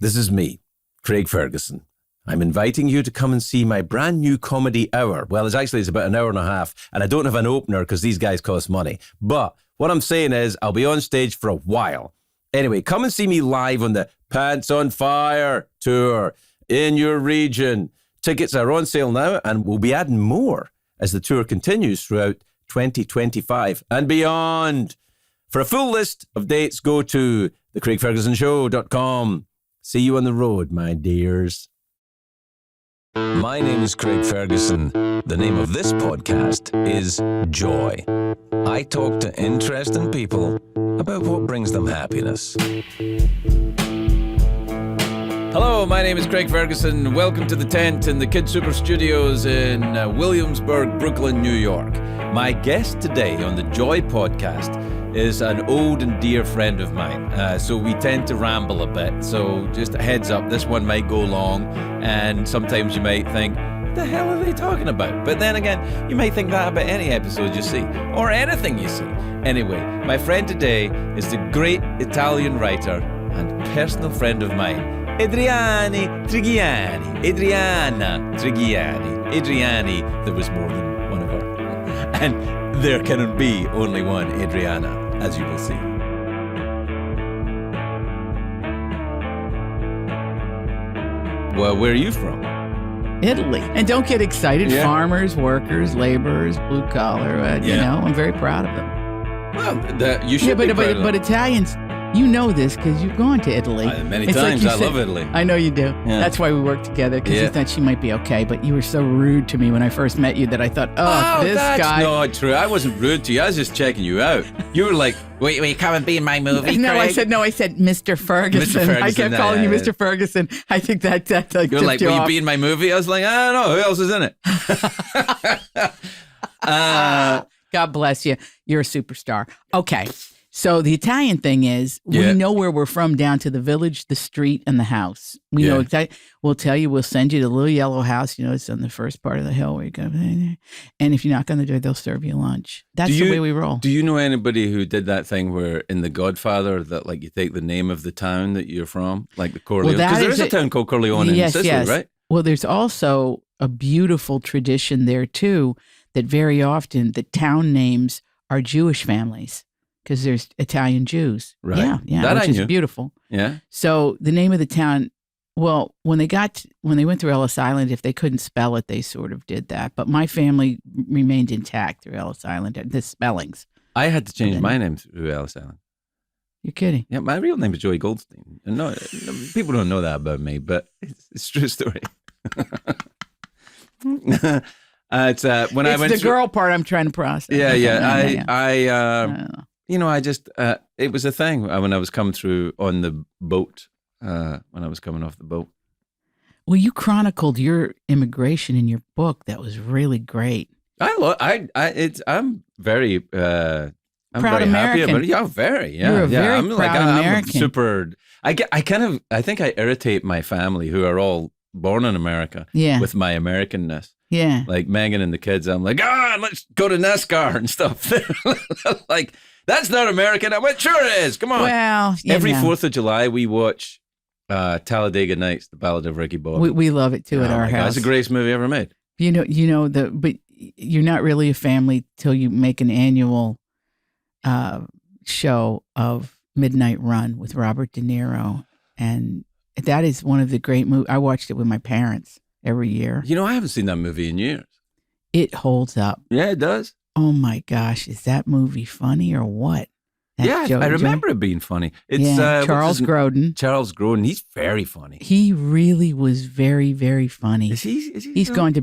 This is me, Craig Ferguson. I'm inviting you to come and see my brand new comedy hour. Well, it's about an hour and a half, and I don't have an opener because these guys cost money. But what I'm saying is I'll be on stage for a while. Anyway, come and see me live on the Pants on Fire tour in your region. Tickets are on sale now, and we'll be adding more as the tour continues throughout 2025 and beyond. For a full list of dates, go to thecraigfergusonshow.com. See you on the road, my dears. My name is Craig Ferguson. The name of this podcast is Joy. I talk to interesting people about what brings them happiness. Hello, my name is Craig Ferguson. Welcome to the tent in the Kid Super Studios in Williamsburg, Brooklyn, New York. My guest today on the Joy podcast is an old and dear friend of mine. So we tend to ramble a bit. So just a heads up, this one might go long, and sometimes you might think, what the hell are they talking about? But then again, you might think that about any episode you see, or anything you see. Anyway, my friend today is the great Italian writer and personal friend of mine, Trigiani. Adriana Trigiani. Adriani, there was more than one of her. And there can be only one Adriana, as you will see. Well, where are you from? Italy. And don't get excited. Yeah. Farmers, workers, laborers, blue collar. You know, I'm very proud of them. Well, you should be proud of them. But Italians, you know this because you've gone to Italy. Many It's times. you I said- love Italy. I know you do. Yeah. That's why we worked together, because Yeah. you thought she might be okay. But you were so rude to me when I first met you that I thought, this that's guy. not true. I wasn't rude to you. I was just checking you out. You were like, will you come and be in my movie, No, Craig? I said, Mr. Ferguson. Ferguson, I kept calling you Mr. Ferguson. I think that like You're tipped like, you will you off. be in my movie? I was like, I don't know. Who else is in it? God bless you. You're a superstar. Okay. So the Italian thing is, Yeah. we know where we're from down to the village, the street, and the house. We know Yeah. exactly. We'll tell you. We'll send you to the little yellow house. You know, it's on the first part of the hill where you go. And if you knock on the door, they'll serve you lunch. That's the way we roll. Do you know anybody who did that thing where in The Godfather that like you take the name of the town that you're from, like the Corleone? that Because there is is a town called Corleone in Sicily, right? Well, there's also a beautiful tradition there too, that very often the town names are Jewish families because there's Italian Jews. Right. Yeah, That I which is knew. beautiful. Yeah. So the name of the town, well, when they went through Ellis Island, if they couldn't spell it, they sort of did that. But my family remained intact through Ellis Island, the spellings. I had to change my name through Ellis Island. You're kidding. Yeah, my real name is Joey Goldstein. And no, people don't know that about me, but it's a true story. It's when I went the through, girl part I'm trying to process. Yeah. Yeah. I just it was a thing when I was coming through on the boat. When I was coming off the boat. Well, you chronicled your immigration in your book. That was really great. I'm very Proud very happy American. about it. Yeah, very. Yeah, You're a yeah. very I'm proud I'm American. super. I think I irritate my family who are all born in America. Yeah. With my Americanness. Yeah. Like Megan and the kids, I'm like, let's go to NASCAR and stuff. Like, that's not American. I went, sure it is. Come on. Well, Every 4th of July, we watch Talladega Nights, The Ballad of Ricky Bobby. we love it too at our my God, house. it's the greatest movie ever made. But you're not really a family till you make an annual show of Midnight Run with Robert De Niro, and that is one of the great movies. I watched it with my parents every year. I haven't seen that movie in years. It holds up. Yeah, it does. Oh my gosh, is that movie funny or what? That I remember it being funny. It's Charles Grodin. Charles Grodin. He's very funny. He really was very, very funny. Is he He's still- going to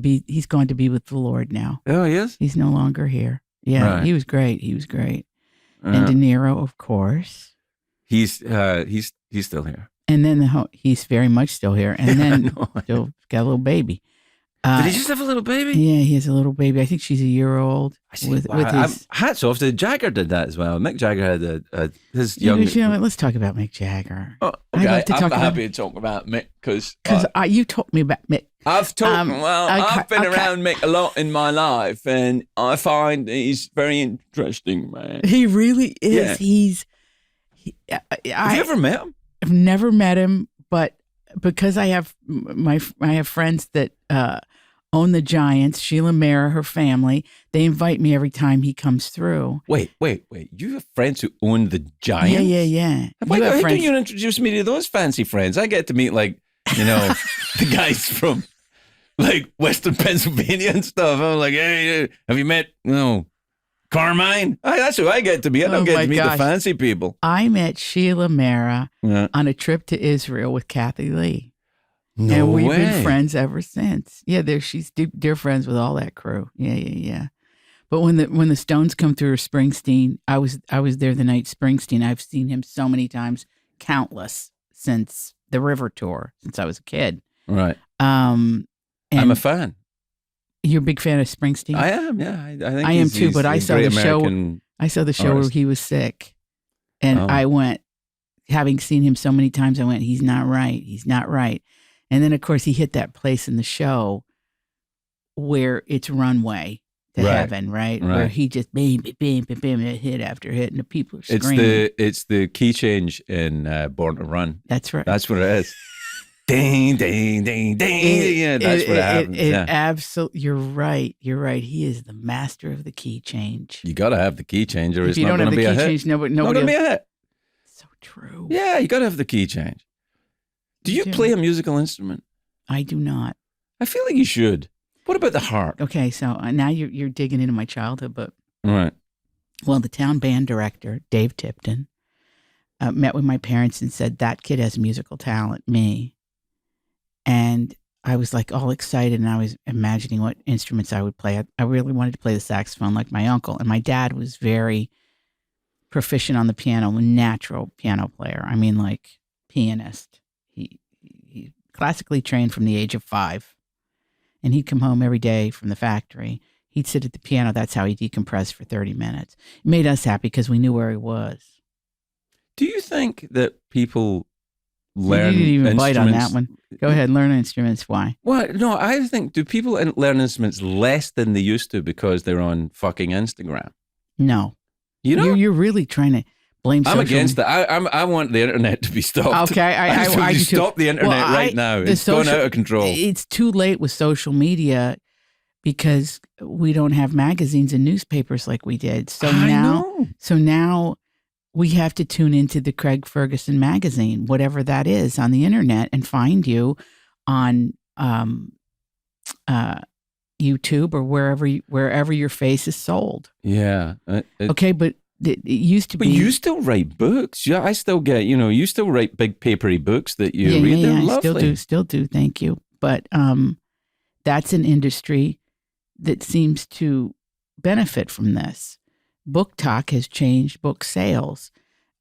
be with the Lord now. Oh, he is? He's no longer here. Yeah, Right. he was great. And De Niro, of course. He's still here. And then he's very much still here. And then know. still got a little baby. Did he just have a little baby? Yeah, he has a little baby. I think she's a year old. Hats off to Jagger did that as well. Mick Jagger had his You young. know what? Let's talk about Mick Jagger. Oh, I'd okay. like to talk I'm about- happy to talk about Mick because You told me about Mick. I've been around Mick a lot in my life, and I find he's very interesting, man. He really is. Yeah. Have Have you ever met him? I've never met him, but because I have friends that own the Giants. Sheila Mara, her family, they invite me every time he comes through. Wait. You have friends who own the Giants? Yeah. Why don't you introduce me to those fancy friends? I get to meet the guys from Western Pennsylvania and stuff. I'm like, hey, have you met Carmine? That's who I get to meet. I don't get to meet the fancy people. I met Sheila Mara on a trip to Israel with Kathy Lee. No and we've way. been friends ever since. Yeah, she's dear friends with all that crew. Yeah. But when the Stones come through, or Springsteen, I was there the night Springsteen. I've seen him so many times, countless, since the River Tour, since I was a kid. Right. And I'm a fan. You're a big fan of Springsteen? I am. Yeah, I think I am too. But I saw the show. I saw the show where he was sick, and I went. Having seen him so many times, I went, he's not right. He's not right. And then, of course, he hit that place in the show where it's runway to heaven, right? Where he just bam, hit after hit, and the people are screaming. It's the key change in Born to Run. That's right. That's what it is. Ding, ding, ding, ding. Yeah, that's what happens. Absolutely. You're right. He is the master of the key change. You got to have the key change, or if it's you not don't going to have be the a key hit. change, nobody Not going to be a hit. So true. Yeah, you got to have the key change. Do you play a musical instrument? I do not. I feel like you should. What about the harp? Okay, so now you're digging into my childhood, but right. Well, the town band director, Dave Tipton, met with my parents and said, that kid has musical talent, me. And I was like all excited, and I was imagining what instruments I would play. I really wanted to play the saxophone like my uncle. And my dad was very proficient on the piano, a natural piano player. I mean, like pianist. He classically trained from the age of 5. And he'd come home every day from the factory. He'd sit at the piano. That's how he decompressed for 30 minutes. It made us happy because we knew where he was. Do you think that people learn You didn't even instruments? bite on that one. Go ahead, learn instruments. Why? Well, no, I think, do people learn instruments less than they used to because they're on fucking Instagram? No. You know? You're really trying to blame social I'm against that. I want the internet to be stopped. Okay, I do too. Stop the internet right now. It's gone out of control. It's too late with social media because we don't have magazines and newspapers like we did. So now we have to tune into the Craig Ferguson magazine, whatever that is, on the internet, and find you on YouTube or wherever your face is sold. Yeah. Okay, but it used to be. But you still write books. Yeah, I still get, you still write big papery books that you read. They're lovely. I still do. Thank you. But that's an industry that seems to benefit from this. Book talk has changed book sales.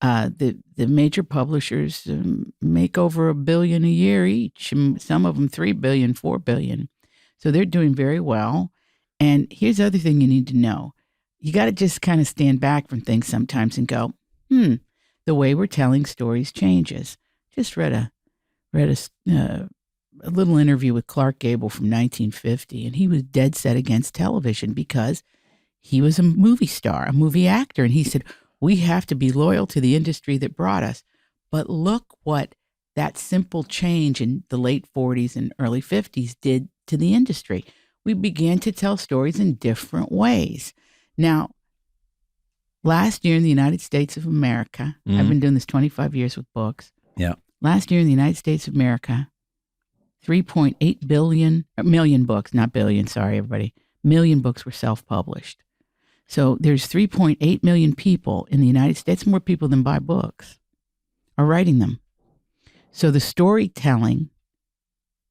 The major publishers make over $1 billion a year each. Some of them $3 billion, $4 billion. So they're doing very well. And here's the other thing you need to know. You got to just kind of stand back from things sometimes and go, the way we're telling stories changes. Just read a little interview with Clark Gable from 1950, and he was dead set against television because he was a movie star, a movie actor. And he said, we have to be loyal to the industry that brought us. But look what that simple change in the late 40s and early 50s did to the industry. We began to tell stories in different ways. Now, last year in the United States of America, I've been doing this 25 years with books. Yeah. Last year in the United States of America, 3.8 million books, not billion, sorry, everybody, million books were self-published. So there's 3.8 million people in the United States, more people than buy books, are writing them. So the storytelling,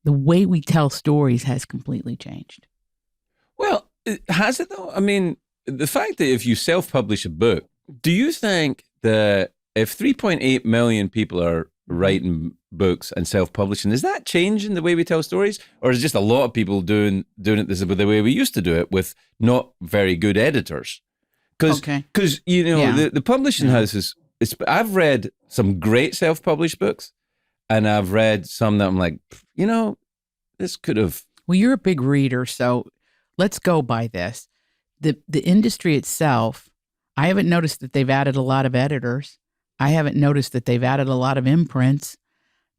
the way we tell stories has completely changed. Well, has it though? I mean, the fact that if you self-publish a book, do you think that if 3.8 million people are writing books and self-publishing, is that changing the way we tell stories? Or is it just a lot of people doing it the way we used to do it with not very good editors? Because the publishing houses, I've read some great self-published books, and I've read some that I'm like, this could have... Well, you're a big reader, so let's go by this. The industry itself, I haven't noticed that they've added a lot of editors. I haven't noticed that they've added a lot of imprints.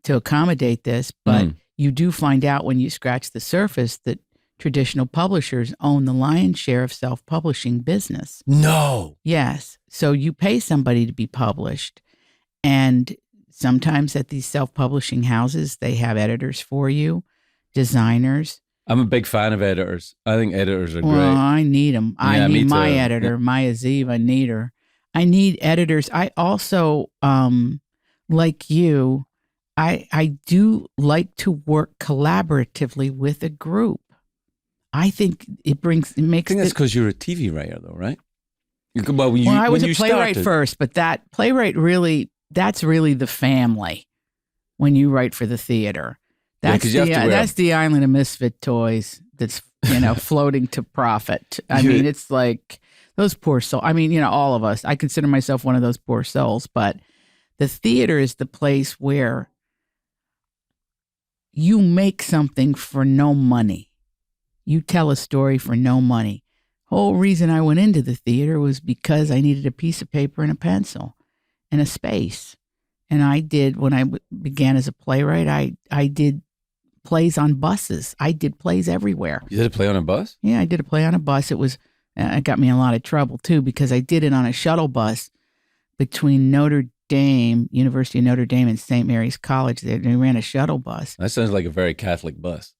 to accommodate this, but you do find out when you scratch the surface that traditional publishers own the lion's share of self-publishing business. No. Yes. So you pay somebody to be published, and sometimes at these self-publishing houses, they have editors for you, designers. I'm a big fan of editors. I think editors are great. Well, I need them. Yeah, I need my me too. editor, Maya Zeev. I need her. I need editors. I also, like you, I do like to work collaboratively with a group. I think it makes. I think that's because you're a TV writer, though, right? I was a playwright first, but that playwright that's really the family when you write for the theater. That's the island of misfit toys that's, floating to profit. I mean, it's like those poor souls. I mean, all of us. I consider myself one of those poor souls, but the theater is the place where you make something for no money. You tell a story for no money. Whole reason I went into the theater was because I needed a piece of paper and a pencil and a space. And I did, when I began as a playwright, I did plays on buses. I did plays everywhere. You did a play on a bus? Yeah, I did a play on a bus. It got me in a lot of trouble too, because I did it on a shuttle bus between University of Notre Dame and St. Mary's College. They ran a shuttle bus. That sounds like a very Catholic bus.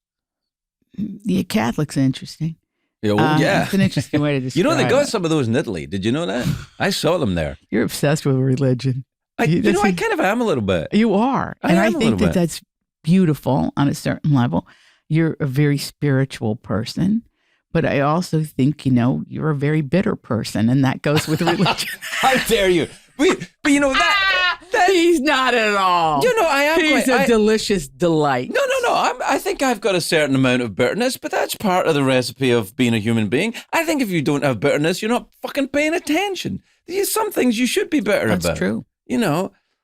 Yeah, Catholic's interesting. Yeah. It's an interesting way to describe they got it. some of those in Italy. Did you know that? I saw them there. You're obsessed with religion. I kind of am a little bit. You are. I think that's beautiful on a certain level. You're a very spiritual person, but I also think, you're a very bitter person, and that goes with religion. How dare you? But that he's not at all. I am. He's a delicious delight. No. I think I've got a certain amount of bitterness, but that's part of the recipe of being a human being. I think if you don't have bitterness, you're not fucking paying attention. There's some things you should be bitter about. That's true.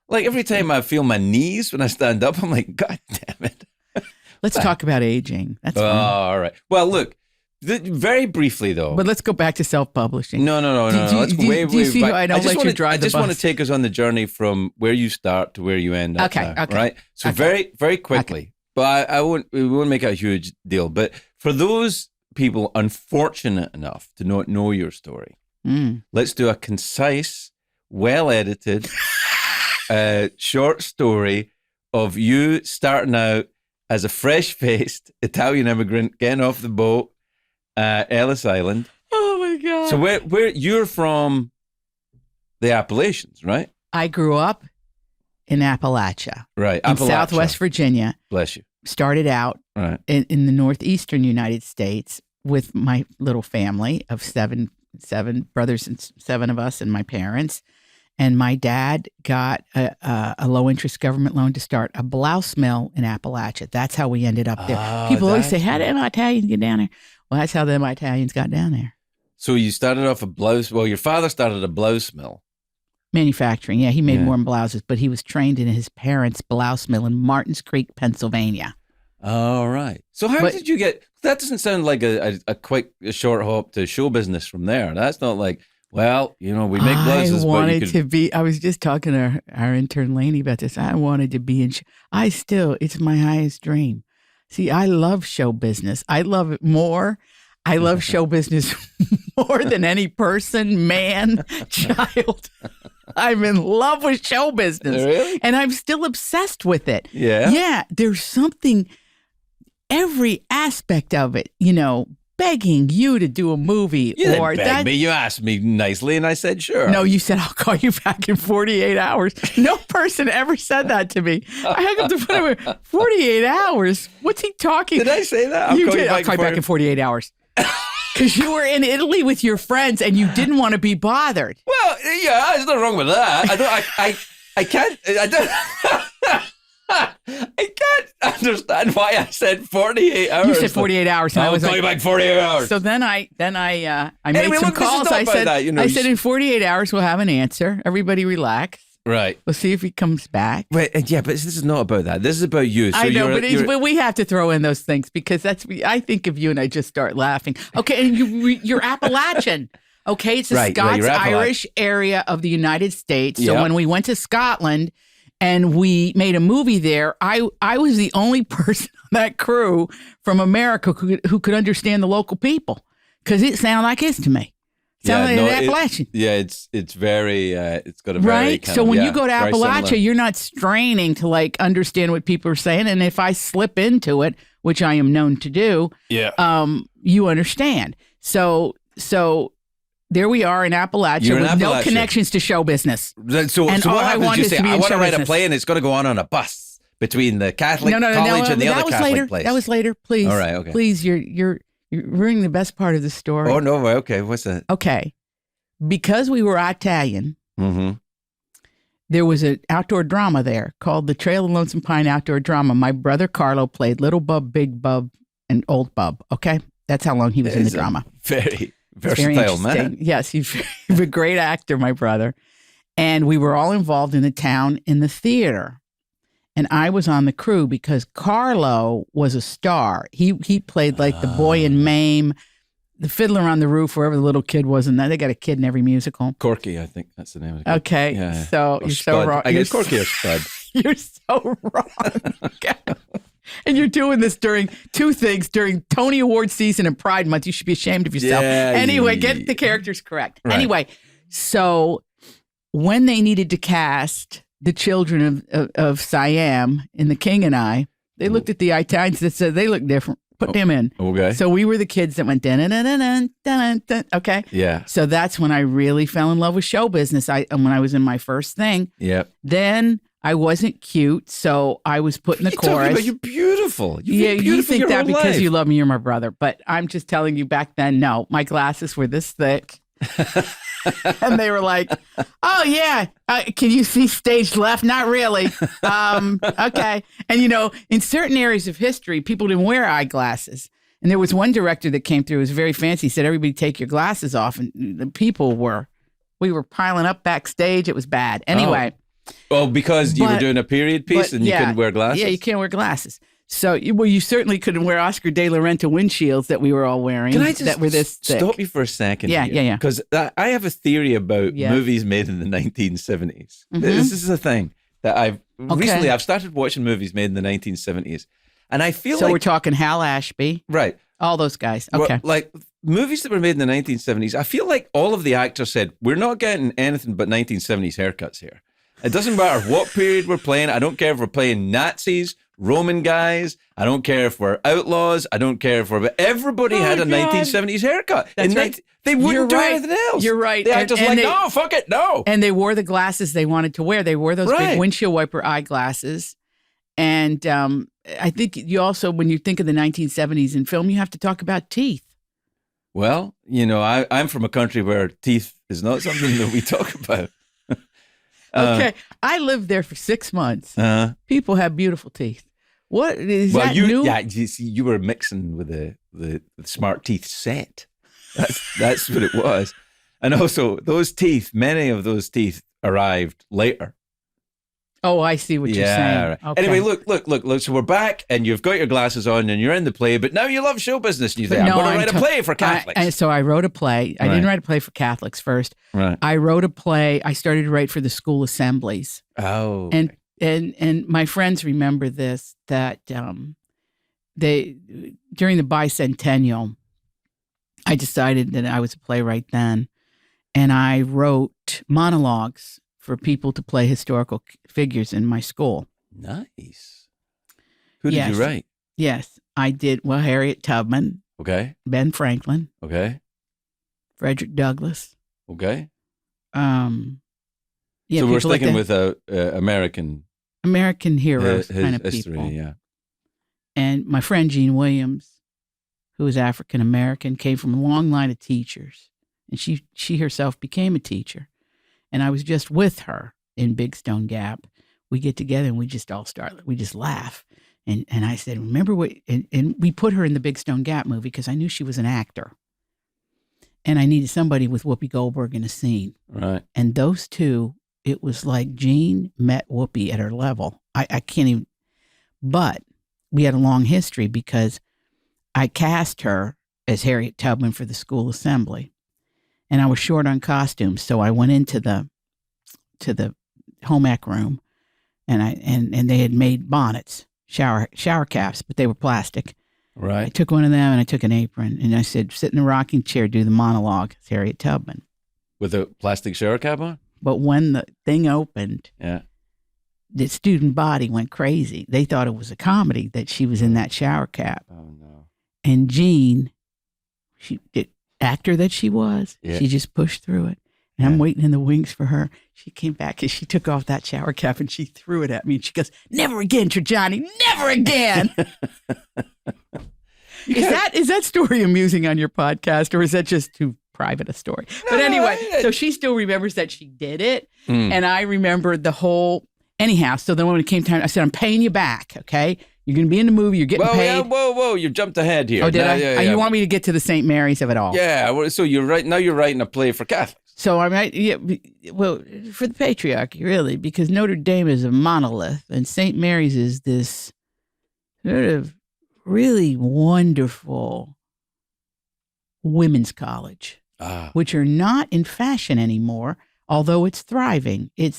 Like every time I feel my knees when I stand up, I'm like, God damn it. Let's talk about aging. That's fine. All right. Well, look, very briefly though. But let's go back to self-publishing. No. Let's go way do you see back. how I don't let you drive the bus? I just want to take us on the journey from where you start to where you end up. Okay. Right? So very, very quickly. Okay. But we won't make it a huge deal. But for those people unfortunate enough to not know your story, let's do a concise, well-edited, short story of you starting out as a fresh-faced Italian immigrant getting off the boat, Ellis Island. Oh my God! So where you're from, the Appalachians, right? I grew up in Appalachia, right? In Southwest Virginia. Bless you. Started out in the northeastern United States with my little family of seven brothers and 7 of us and my parents. And my dad got a low-interest government loan to start a blouse mill in Appalachia. That's how we ended up there. People always say, how did Italians get down there? Well, that's how them Italians got down there. So you started off your father started a blouse mill. Manufacturing, yeah. He made more than blouses, but he was trained in his parents' blouse mill in Martins Creek, Pennsylvania. All right. So how did you get, that doesn't sound like a short hop to show business from there. That's not like, we make blouses. I was just talking to our intern Lainey about this. I wanted to be in, it's my highest dream. See, I love show business. I love it more. I love show business more than any person, man, child. I'm in love with show business. Really? And I'm still obsessed with it. Yeah? Yeah. There's something, every aspect of it, begging you to do a movie. You didn't beg me. You asked me nicely and I said, sure. No, you said, I'll call you back in 48 hours. No person ever said that to me. I hung up the phone. 48 hours? What's he talking? Did I say that? I'll call you back in 48 hours. Because you were in Italy with your friends and you didn't want to be bothered. Well, yeah, there's nothing wrong with that. I can't understand why I said 48 hours. You said 48 hours. And I'll call you back 48 hours. So then I made some calls. I said in 48 hours we'll have an answer. Everybody relax. Right. We'll see if he comes back. Wait, but this is not about that. This is about you. So I know, but we have to throw in those things because I think of you and I just start laughing. Okay, and you're Appalachian. Okay, it's a Scots-Irish area of the United States. So when we went to Scotland and we made a movie there. I was the only person on that crew from America who could understand the local people because it sounded like this to me. Sounded like an Appalachian. It's very, it's got a very right. So when you go to Appalachia, similar. you're not straining to like understand what people are saying, and if I slip into it, which I am known to do, you understand. So there we are in Appalachia with no connections to show business. So what happens? You say, I want to write a play and it's going to go on a bus between the Catholic college and the other Catholic place. That was later. Please. All right, okay. Please, you're ruining the best part of the story. Oh, no. Okay. What's that? Okay. Because we were Italian, there was an outdoor drama there called the Trail of Lonesome Pine Outdoor Drama. My brother Carlo played Little Bub, Big Bub, and Old Bub. Okay? That's how long he was in the drama. Very versatile man. Yes, he's a great actor, my brother. And we were all involved in the town in the theater. And I was on the crew because Carlo was a star. He played like the boy in Mame, the Fiddler on the Roof, wherever the little kid was. And they got a kid in every musical. Corky, I think that's the name of the kid. Okay, yeah. So or you're Spud. so wrong. I guess Corky or Spud. You're so wrong. Okay. And you're doing this during two things, during Tony Award season and Pride Month. You should be ashamed of yourself. Yeah, anyway, get the characters correct. Right. Anyway, so when they needed to cast the children of Siam in The King and I, they looked at the Italians that said they look different. Put them in. Okay. So we were the kids that went dun dun dun dun dun dun. Okay. Yeah. So that's when I really fell in love with show business. When I was in my first thing. Yep. Then I wasn't cute, so I was put in the chorus. You're beautiful. You think that because you love me, you're my brother. But I'm just telling you, back then, no, my glasses were this thick. And they were like, oh, yeah, can you see stage left? Not really. Okay. And, in certain areas of history, people didn't wear eyeglasses. And there was one director that came through, who was very fancy, said, everybody take your glasses off. And the we were piling up backstage. It was bad. Anyway. Oh, because you were doing a period piece and you couldn't wear glasses? Yeah, you can't wear glasses. So, you certainly couldn't wear Oscar de la Renta windshields that we were all wearing. Can I just that were this thick. Stop you for a second? Yeah. Because I have a theory about movies made in the 1970s. Mm-hmm. This is a thing that recently I've started watching movies made in the 1970s. And I feel we're talking Hal Ashby. Right. All those guys. Okay. Well, like movies that were made in the 1970s, I feel like all of the actors said, we're not getting anything but 1970s haircuts here. It doesn't matter what period we're playing. I don't care if we're playing Nazis, Roman guys. I don't care if we're outlaws. I don't care if we're... Everybody had a 1970s haircut. That's right. They wouldn't do anything else. You're right. The actors were like, no, fuck it, no. And they wore the glasses they wanted to wear. They wore those big windshield wiper eyeglasses. And I think you also, when you think of the 1970s in film, you have to talk about teeth. Well, I'm from a country where teeth is not something that we talk about. Okay, I lived there for 6 months. People have beautiful teeth. What is that new? Yeah, you were mixing with the smart teeth set. That's what it was. And also, those teeth, many of those teeth arrived later. Oh, I see what you're saying. Right. Okay. Anyway, look. So we're back, and you've got your glasses on, and you're in the play, but now you love show business, and you think, I'm going to write a play for Catholics. So I wrote a play. I didn't write a play for Catholics first. Right. I wrote a play. I started to write for the school assemblies. Oh. And my friends remember this, that they during the bicentennial, I decided that I was a playwright then, and I wrote monologues for people to play historical figures in my school. Nice. Who did you write? Yes, I did. Well, Harriet Tubman. Okay. Ben Franklin. Okay. Frederick Douglass. Okay. Yeah, so we're sticking with American heroes kind of history, people. Yeah. And my friend Jean Williams, who is African American, came from a long line of teachers, and she herself became a teacher. And I was just with her in Big Stone Gap. We get together and we just laugh. And I said, remember what, and we put her in the Big Stone Gap movie because I knew she was an actor. And I needed somebody with Whoopi Goldberg in a scene. Right. And those two, it was like Jean met Whoopi at her level. I can't even, but we had a long history because I cast her as Harriet Tubman for the school assembly. And I was short on costumes, so I went into the home ec room, and they had made bonnets, shower caps, but they were plastic. Right. I took one of them and I took an apron and I said, sit in a rocking chair, do the monologue. It's Harriet Tubman. With a plastic shower cap on? But when the thing opened, Yeah. the student body went crazy. They thought it was a comedy that she was in that shower cap. Oh, no. And Jean, the actor that she was, Yeah. she just pushed through it. And I'm waiting in the wings for her. She came back and she took off that shower cap and she threw it at me. And she goes, never again, Trigiani, never again. Is that story amusing on your podcast, or is that just too private a story? No, but anyway, so she still remembers that she did it. And I remembered the whole, anyhow. So then when it came time, I said, I'm paying you back, okay? You're going to be in the movie. You're getting paid. Yeah, whoa. You jumped ahead here. Oh, did I? Yeah. You want me to get to the St. Mary's of it all? Yeah. Well, so you're writing a play for Catholics. So I'm right. Yeah, well, for the patriarchy, really, because Notre Dame is a monolith, and St. Mary's is this sort of really wonderful women's college, which are not in fashion anymore. Although it's thriving, but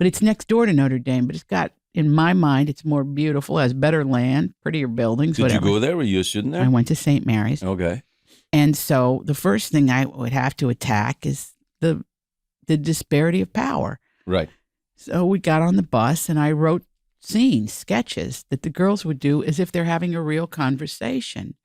it's next door to Notre Dame. But it's got, in my mind, it's more beautiful, has better land, prettier buildings. Did whatever. you go there? Were you a student there? I went to St. Mary's. Okay. And so the first thing I would have to attack is the disparity of power. Right. So we got on the bus and I wrote scenes, sketches that the girls would do as if they're having a real conversation.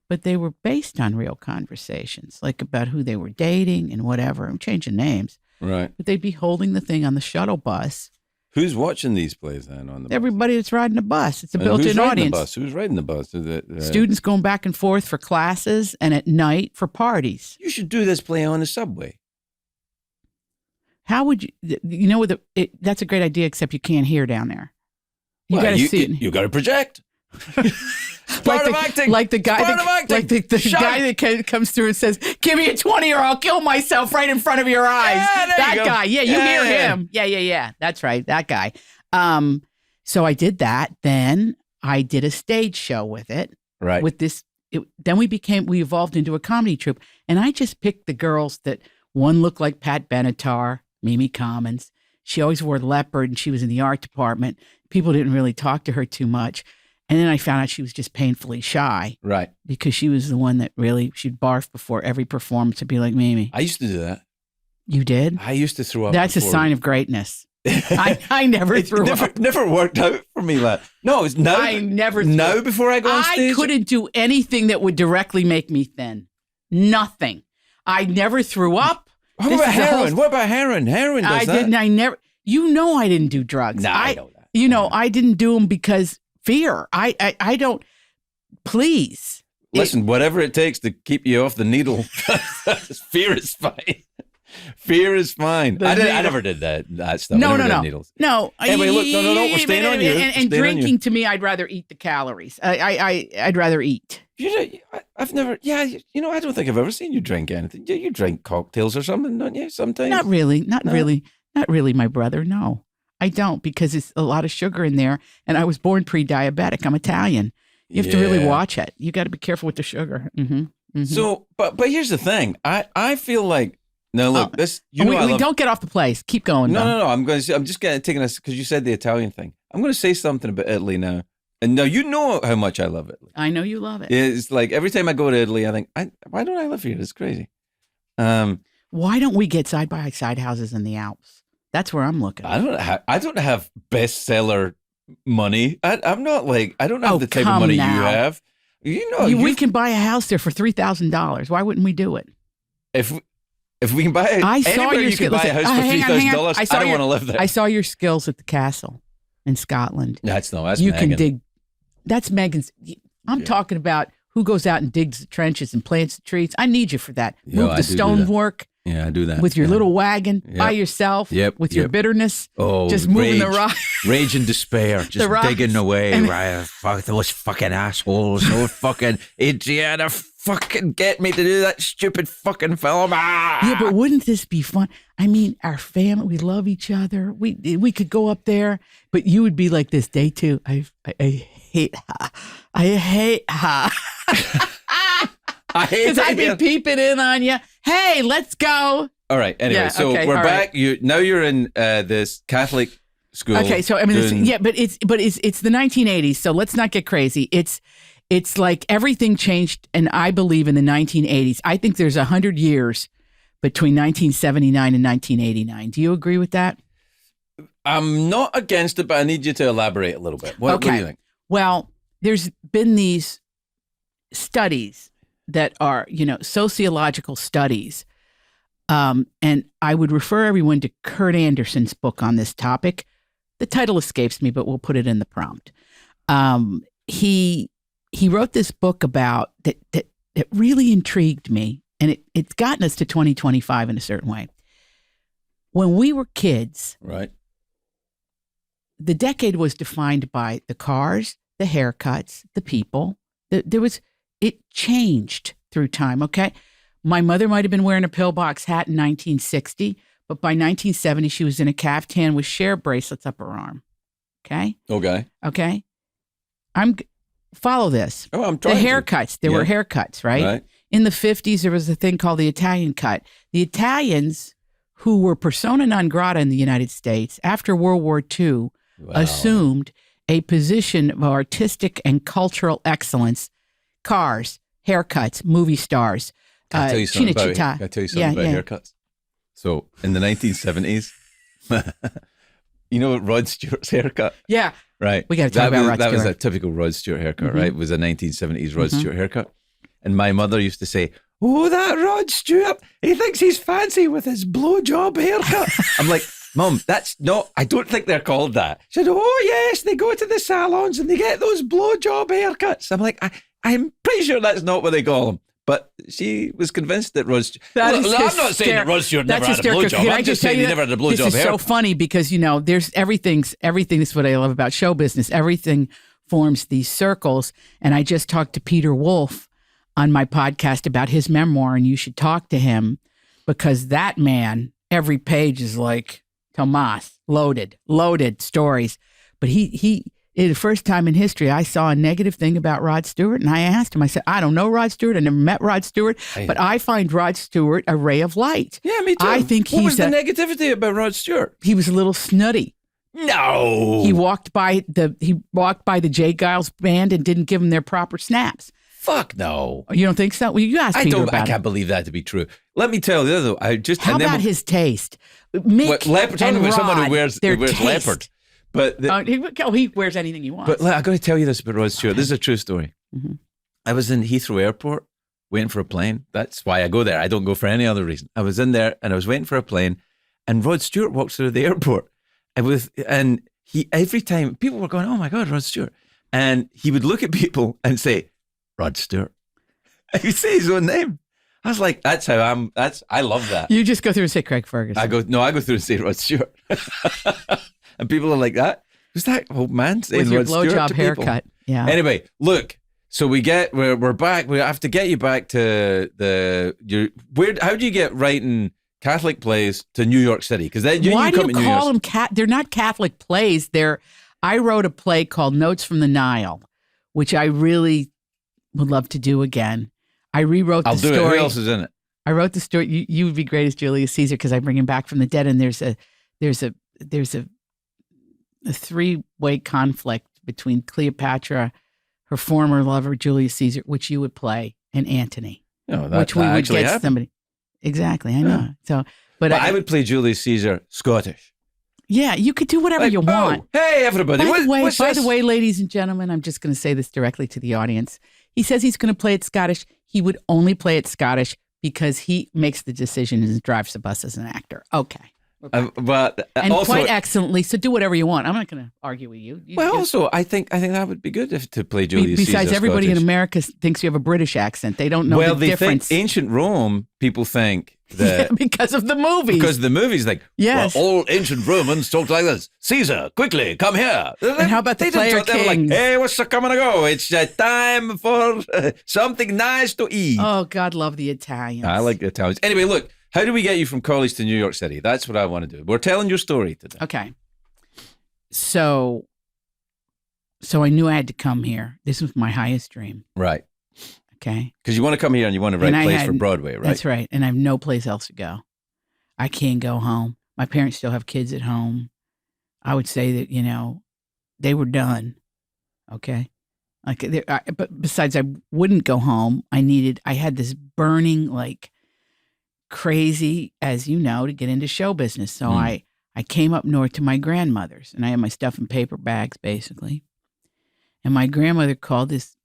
But they were based on real conversations, like about who they were dating and whatever. I'm changing names. Right. But they'd be holding the thing on the shuttle bus. Who's watching these plays then on the bus? Everybody that's riding the bus. It's a And built-in audience. Who's riding the bus? Is it, Students going back and forth for classes and at night for parties. You should do this play on the subway. How would you? You know, that's a great idea. Except you can't hear down there. You got to see it. You got to project. Part of acting. Like the guy that, like the guy that comes through and says, "Give me a 20 or I'll kill myself right in front of your eyes." Yeah, that you guy. Yeah, you hear him. Yeah. That's right. That guy. So I did that. Then I did a stage show with it. Right. With this. Then we evolved into a comedy troupe. And I just picked the girls that one looked like Pat Benatar, Mimi Commons. She always wore leopard and she was in the art department. People didn't really talk to her too much. And then I found out she was just painfully shy. Right. Because she was the one that really, she'd barf before every performance to be like Mimi. I used to do that. You did? I used to throw up. That's before. A sign of greatness. I never threw up. Never worked out for me, lad. No, it's now. I never threw now up. Before I go on stage. I couldn't do anything that would directly make me thin. Nothing. I never threw up. What about heroin? What about heroin? Heroin does that. I never. You know I didn't do drugs. No, I know that. You know, I didn't do them because fear. I don't. Please. Listen, whatever it takes to keep you off the needle. Fear is fine. Fear is fine. I never did that stuff. No. Needles. No. Anyway, look, no. We're staying on you. And drinking, to me, I'd rather eat the calories. I'd rather eat. I've never. Yeah, I don't think I've ever seen you drink anything. You drink cocktails or something, don't you? Sometimes. Not really. Not really, my brother. No, I don't, because it's a lot of sugar in there. And I was born pre-diabetic. I'm Italian. You have to really watch it. You got to be careful with the sugar. Mm-hmm. Mm-hmm. So, but here's the thing. I feel like. No, look, this. We don't get off the place. Keep going. No. I'm just taking this because you said the Italian thing. I'm going to say something about Italy now. And now you know how much I love Italy. I know you love it. It's like every time I go to Italy, I think, why don't I live here? It's crazy. Why don't we get side by side houses in the Alps? That's where I'm looking. I don't have bestseller money. I'm not like I don't have the type of money you have. We can buy a house there for $3,000. Why wouldn't we do it? If we can buy it, anywhere you can buy a house for $3,000, I don't want to live there. I saw your skills at the castle in Scotland. That's you Megan. Can dig. That's Megan's. I'm talking about who goes out and digs the trenches and plants the trees. I need you for that. Move the stonework. Yeah, I do that. With your little wagon by yourself. Yep. With your bitterness. Oh, just moving the rock. Rage and despair. Just digging away. Right? Fuck those fucking assholes. Oh, fucking Adriana. Fucking get me to do that stupid fucking film. Yeah, but wouldn't this be fun? I mean, our family, we love each other. We could go up there, but you would be like this day two. I hate her. I hate her. Because I'd be peeping in on you. Hey, let's go. All right. Anyway, we're back. Right. You're in this Catholic school. Okay, so I mean, but it's the 1980s. So let's not get crazy. It's like everything changed, and I believe in the 1980s. I think there's 100 years between 1979 and 1989. Do you agree with that? I'm not against it, but I need you to elaborate a little bit. What do you think? Well, there's been these studies that are, sociological studies. And I would refer everyone to Kurt Anderson's book on this topic. The title escapes me, but we'll put it in the prompt. He wrote this book about that really intrigued me, and it's gotten us to 2025 in a certain way. When we were kids, right, the decade was defined by the cars, the haircuts, the people. It changed through time, okay? My mother might have been wearing a pillbox hat in 1960, but by 1970, she was in a caftan with Cher bracelets up her arm, okay? Okay? Follow this. Oh, I'm trying the haircuts. There were haircuts, right? In the 50s, there was a thing called the Italian cut. The Italians, who were persona non grata in the United States after World War II, assumed a position of artistic and cultural excellence. Cars, haircuts, movie stars. Can I tell you something about haircuts? So in the 1970s, you know Rod Stewart's haircut? Yeah. Right. We got to talk about Rod Stewart. That was a typical Rod Stewart haircut, right? It was a 1970s Rod Stewart haircut. And my mother used to say, "Oh, that Rod Stewart, he thinks he's fancy with his blowjob haircut." I'm like, "Mum, I don't think they're called that." She said, "Oh, yes, they go to the salons and they get those blowjob haircuts." I'm like, I'm pretty sure that's not what they call them. But she was convinced that Rod Stewart... I'm not saying that Rod Stewart never had a blowjob. I'm just saying he never had a blowjob haircut. This is so funny because, there's everything is what I love about show business. Everything forms these circles. And I just talked to Peter Wolf on my podcast about his memoir, and you should talk to him because that man, every page is like Tomas, loaded stories. But the first time in history, I saw a negative thing about Rod Stewart, and I asked him, I said, "I don't know Rod Stewart. I never met Rod Stewart, but I find Rod Stewart a ray of light." Yeah, me too. I think what was the negativity about Rod Stewart? He was a little snooty. No. He walked by the Jay Giles band and didn't give them their proper snaps. Fuck no. You don't think so? Well, you asked Peter about it. I can't believe that to be true. Let me tell you, though. How about his taste? Mick talking about someone who wears taste. leopard. But he wears anything he wants. But I've got to tell you this about Rod Stewart. This is a true story. Mm-hmm. I was in Heathrow Airport waiting for a plane. That's why I go there. I don't go for any other reason. I was in there and I was waiting for a plane, and Rod Stewart walks through the airport. And he every time people were going, "Oh my God, Rod Stewart," and he would look at people and say, "Rod Stewart." And he'd say his own name. I was like, "That's how I'm." I love that. You just go through and say Craig Ferguson. I go through and say Rod Stewart. And people are like, "That was that old man saying with your Rod Stewart blowjob to haircut." People. Yeah. Anyway, look. So we're back. We have to get you back to how do you get writing Catholic plays to New York City? Because why do you call them they're not Catholic plays. I wrote a play called Notes from the Nile, which I really would love to do again. I rewrote the story. Who else is in it? I wrote the story. You would be great as Julius Caesar because I bring him back from the dead, and there's a three-way conflict between Cleopatra, her former lover Julius Caesar, which you would play, and Antony, which we would get happened. Somebody. Exactly, I know. So, but I would play Julius Caesar Scottish. Yeah, you could do whatever you want. Hey, everybody! By the way, ladies and gentlemen, I'm just going to say this directly to the audience. He says he's going to play it Scottish. He would only play it Scottish because he makes the decision and drives the bus as an actor. Okay. But and also, quite excellently. So do whatever you want. I'm not going to argue with you. Also, I think that would be good to play Julius Caesar. Besides, everybody Scottish. in America thinks you have a British accent. They don't know the difference. Think ancient Rome, people think that because of the movies. Because the movies, like, yes, all ancient Romans talked like this. Caesar, quickly come here. And how about the player kings? They were like, "Hey, what's coming to go? It's time for something nice to eat." Oh, God, love the Italians. I like the Italians. Anyway, look. How do we get you from college to New York City? That's what I want to do. We're telling your story today. Okay. So I knew I had to come here. This was my highest dream. Right. Okay. Because you want to come here and you want to write plays for Broadway, right? That's right. And I have no place else to go. I can't go home. My parents still have kids at home. I would say that, you know, they were done. Okay. Like, but besides, I wouldn't go home. I had this burning, like, crazy, as you know, to get into show business. So I came up north to my grandmother's, and I had my stuff in paper bags, basically. And my grandmother called this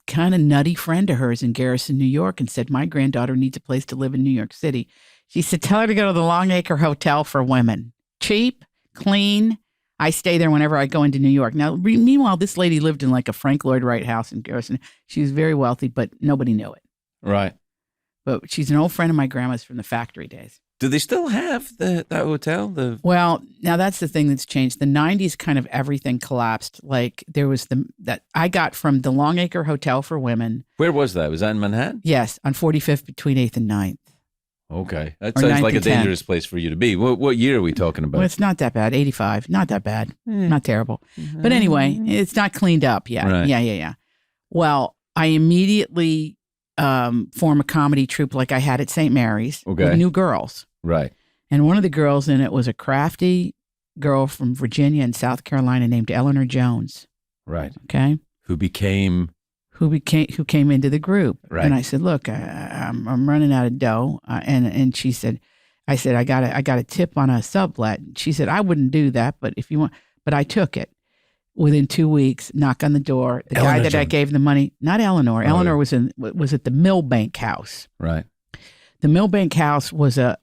kind of nutty friend of hers in Garrison, New York, and said, my granddaughter needs a place to live in New York City. She said, tell her to go to the Longacre Hotel for Women. Cheap, clean. I stay there whenever I go into New York. Now, meanwhile, this lady lived in like a Frank Lloyd Wright house in Garrison. She was very wealthy, but nobody knew it. Right. But she's an old friend of my grandma's from the factory days. Do they still have that hotel? Well, now that's the thing that's changed. The 90s, kind of everything collapsed. Like, there was that I got from the Longacre Hotel for Women. Where was that? Was that in Manhattan? Yes, on 45th between 8th and 9th. Okay. That sounds like a dangerous place for you to be. What year are we talking about? Well, it's not that bad. 85. Not that bad. Not terrible. But anyway, it's not cleaned up yet. Right. Yeah. Well, I immediately form a comedy troupe like I had at St. Mary's with new girls. Right. And one of the girls in it was a crafty girl from Virginia and South Carolina named Eleanor Jones. Right. Okay. Who came into the group. Right. And I said, look, I'm running out of dough. And she said, I got a tip on a sublet. She said, I wouldn't do that, but if you want, but I took it. Within 2 weeks, knock on the door. The guy that I gave the money, not Eleanor. Eleanor was at the Millbank House. Right. The Millbank House was a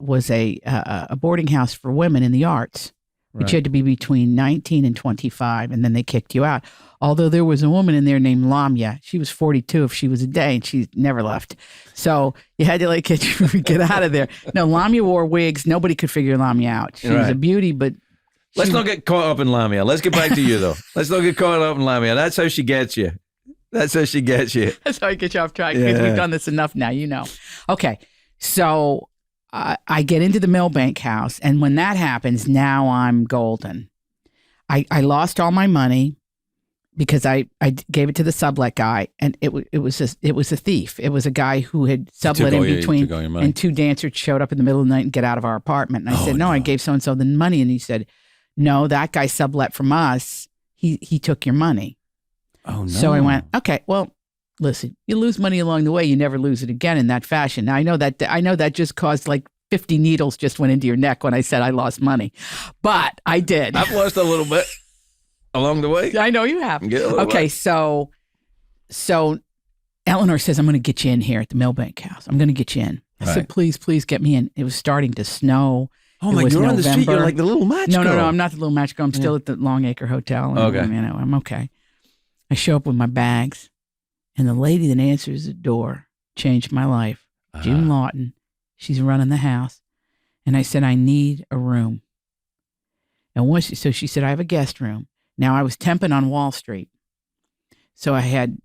boarding house for women in the arts. Right. But you had to be between 19 and 25, and then they kicked you out. Although there was a woman in there named Lamia. She was 42 if she was a day, and she never left. So you had to like get out of there. No, Lamia wore wigs. Nobody could figure Lamia out. She was a beauty, but let's not get caught up in Lamia. Let's get back to you, though. Let's not get caught up in Lamia. That's how she gets you. That's how she gets you. That's how I get you off track, because we've done this enough now, you know. Okay, so I get into the Millbank House, and when that happens, now I'm golden. I lost all my money because I gave it to the sublet guy, and it was a thief. It was a guy who had sublet in between, and two dancers showed up in the middle of the night and get out of our apartment. And I said, no, I gave so-and-so the money. And he said, no, that guy sublet from us. He took your money. Oh, no. So I went, okay, well, listen, you lose money along the way. You never lose it again in that fashion. Now, I know that just caused like 50 needles just went into your neck when I said I lost money, but I did. I've lost a little bit along the way. I know you have. Okay, so Eleanor says, I'm going to get you in here at the Millbank House. I'm going to get you in. I said, please get me in. It was starting to snow. Oh my, you're on the street. You're like the little match girl. No, I'm not the little match girl. I'm still at the Longacre Hotel. And, okay. I'm okay. I show up with my bags, and the lady that answers the door changed my life. June Lawton. She's running the house. And I said, I need a room. And so she said, I have a guest room. Now, I was temping on Wall Street. So you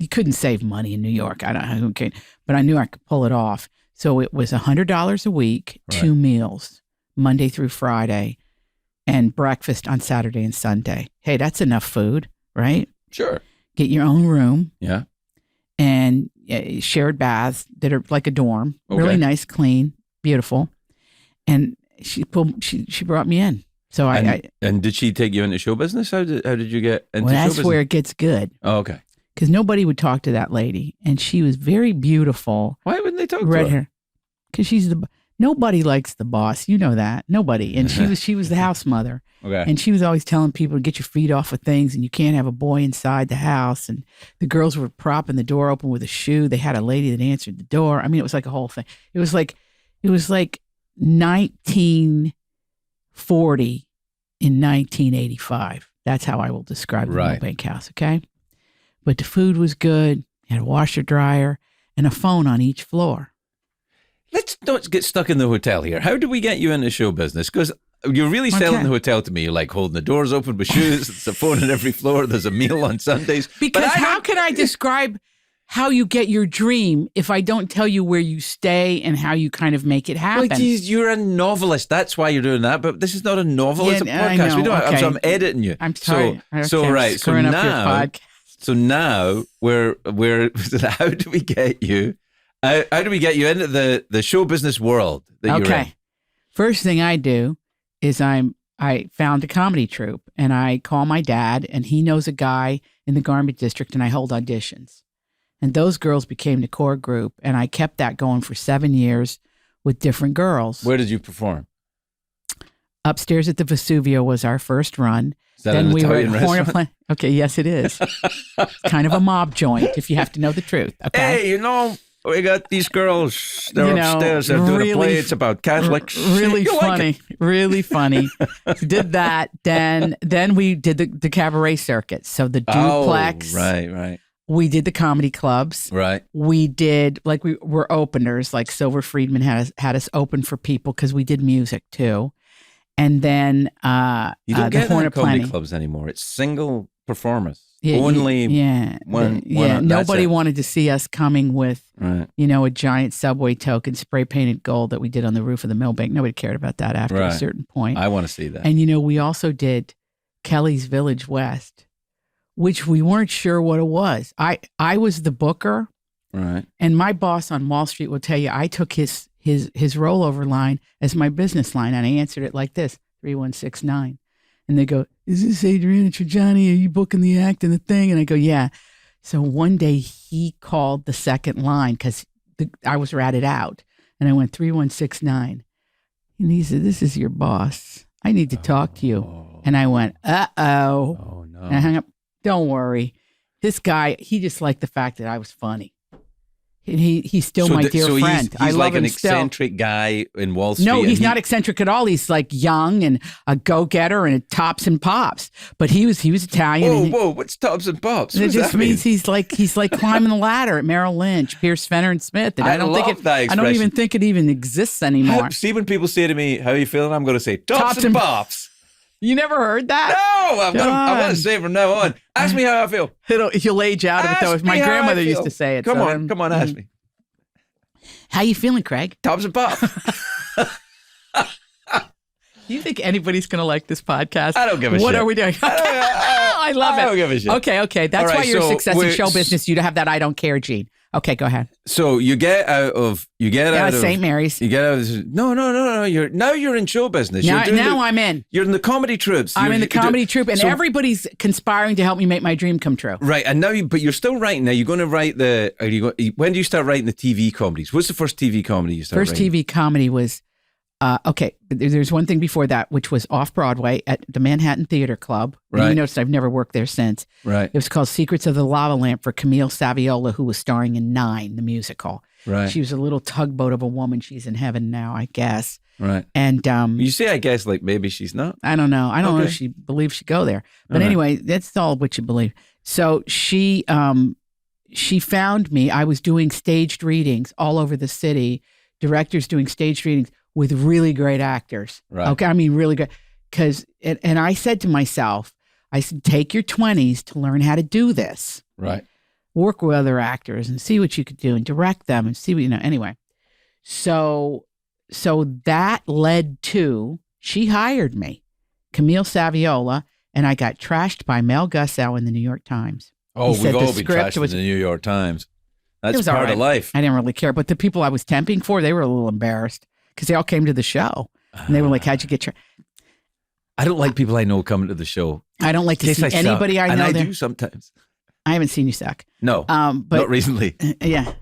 couldn't save money in New York. I don't know, okay, but I knew I could pull it off. So it was $100 a week, 2 meals, Monday through Friday, and breakfast on Saturday and Sunday. Hey, that's enough food, right? Sure. Get your own room. Yeah. And shared baths that are like a dorm. Okay. Really nice, clean, beautiful. And she brought me in. So and did she take you into show business? How did you get into show business? Well, that's where it gets good. Oh, okay. Because nobody would talk to that lady, and she was very beautiful. Why wouldn't they talk to her? Because nobody likes the boss. You know that. Nobody. And she was the house mother. Okay. And she was always telling people to get your feet off of things, and you can't have a boy inside the house. And the girls were propping the door open with a shoe. They had a lady that answered the door. I mean, it was like a whole thing. It was like 1940 in 1985. That's how I will describe the Millbank House. Okay. But the food was good. You had a washer, dryer, and a phone on each floor. Let's not get stuck in the hotel here. How do we get you into show business? Because you're really selling the hotel to me. You're like holding the doors open with shoes. There's a phone on every floor. There's a meal on Sundays. Because how can I describe how you get your dream if I don't tell you where you stay and how you kind of make it happen? Well, geez, you're a novelist. That's why you're doing that. But this is not a novel. It's a podcast. So I'm editing you. I'm sorry. So now we're how do we get you? How do we get you into the show business world that you're in? First thing I do is I'm I found a comedy troupe, and I call my dad, and he knows a guy in the Garment District, and I hold auditions. And those girls became the core group, and I kept that going for 7 years with different girls. Where did you perform? Upstairs at the Vesuvio was our first run. Is that an Italian restaurant? Okay, yes, it is. Kind of a mob joint, if you have to know the truth. Okay. Hey, we got these girls. They're upstairs. They're doing a play. It's about Catholics. Really funny. Like really funny. Did that. Then we did the cabaret circuit. So the duplex. Oh, right. We did the comedy clubs. Right. We did, we were openers. Like Silver Friedman had us open for people because we did music too. And then you don't get Horn of comedy Plenty. Clubs anymore. It's single performance. Yeah, Only one. Nobody wanted to see us coming with, right. A giant subway token spray painted gold that we did on the roof of the Millbank. Nobody cared about that after a certain point. I want to see that. And we also did Kelly's Village West, which we weren't sure what it was. I was the booker, right? And my boss on Wall Street will tell you I took his rollover line as my business line, and I answered it like this: 3169. And they go, "Is this Adriana Trigiani? Are you booking the act and the thing?" And I go, "Yeah." So one day he called the second line because I was ratted out, and I went 3169, and he said, "This is your boss. I need to talk to you." And I went, "Uh-oh." Oh no! And I hung up. Don't worry. This guy, he just liked the fact that I was funny. And he's still my dear friend. I love like an him eccentric guy in Wall Street. No, he's not eccentric at all. He's like young and a go-getter and it tops and pops. But he was Italian. Whoa! What's tops and pops? It just means he's like climbing the ladder at Merrill Lynch, Pierce, Fenner and Smith. And I don't even think it even exists anymore. See, when people say to me, "How are you feeling?" I'm going to say tops and pops. You never heard that? No, I'm going to say it from now on. Ask me how I feel. You'll age out of it, though. My grandmother used to say it. Come on, ask me. How you feeling, Craig? Tops and pops. You think anybody's going to like this podcast? I don't give a shit. What are we doing? I love it. I don't give a shit. Okay. That's why you're a success in show business. You have that I don't care gene. Okay, go ahead. So you get out of St. Mary's. You get out of no. You're in show business. Now I'm in. You're in the comedy troupes. I'm in the comedy troupe, and everybody's conspiring to help me make my dream come true. Right, and now but you're still writing. Now you're going to write when do you start writing the TV comedies? What's the first TV comedy you started writing? First TV comedy was okay. There's one thing before that, which was off Broadway at the Manhattan Theater Club. Right. And you noticed I've never worked there since. Right. It was called Secrets of the Lava Lamp for Camille Saviola, who was starring in 9, the musical. Right. She was a little tugboat of a woman. She's in heaven now, I guess. Right. And you say, I guess, like maybe she's not. I don't know. I don't know if she believes she'd go there. But anyway, that's all what you believe. So she found me. I was doing staged readings all over the city. Directors doing staged readings with really great actors. Right. Okay. I mean, really good. And I said to myself, I said, take your 20s to learn how to do this. Right. Work with other actors and see what you could do and direct them and see what, anyway. So that led to, she hired me, Camille Saviola, and I got trashed by Mel Gussow in the New York Times. Oh, we've all been trashed in the New York Times. That's part of life. I didn't really care. But the people I was temping for, they were a little embarrassed because they all came to the show. And they were like, how'd you get your... I don't like people I know coming to the show. I don't like to see anybody I know and there. I do sometimes. I haven't seen you suck. No, but not recently. Yeah.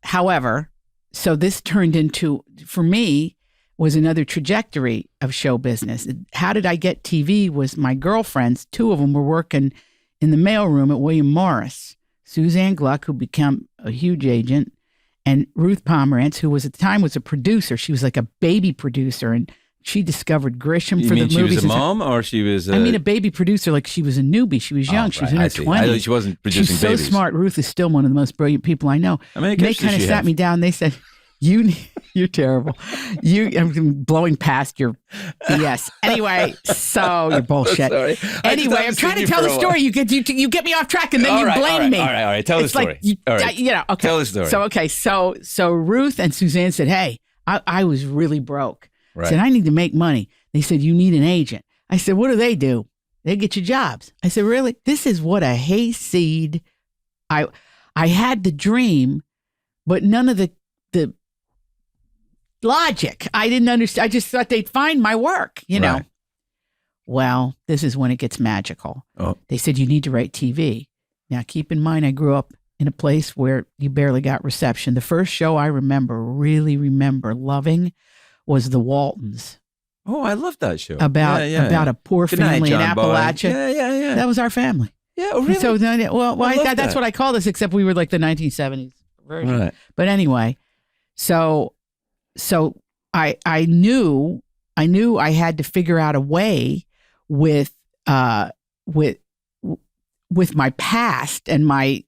However, so this turned into, for me, was another trajectory of show business. How did I get TV was my girlfriends, 2 of them were working in the mailroom at William Morris. Suzanne Gluck, who became a huge agent, and Ruth Pomerantz, who was at the time was a producer. She was like a baby producer, and she discovered Grisham for the movies. She was a mom, or she was? A baby producer. Like she was a newbie. She was young. She was in her 20s. She wasn't producing She's so smart. Ruth is still one of the most brilliant people I know. They kind of sat me down. They said, "You're terrible. I'm blowing past your BS." Anyway, so you're bullshit. Sorry. Anyway, I'm trying to tell the story. You get me off track, and then you blame me. All right. Tell the story. Okay. Tell the story. So Ruth and Suzanne said, "Hey, I was really broke." Right. I said, I need to make money. They said, you need an agent. I said, what do? They get you jobs. I said, really? This is what a hayseed. I had the dream, but none of the logic. I didn't understand. I just thought they'd find my work, you know. Right. Well, this is when it gets magical. Oh. They said, you need to write TV. Now, keep in mind, I grew up in a place where you barely got reception. The first show I really remember loving was The Waltons. Oh, I love that show. About a poor Good night, family in John Boy. Appalachia. Yeah. That was our family. Yeah, oh, really? So then, that's that. what I call this, except we were like the 1970s version. Right. But anyway, so I knew I had to figure out a way with my past and my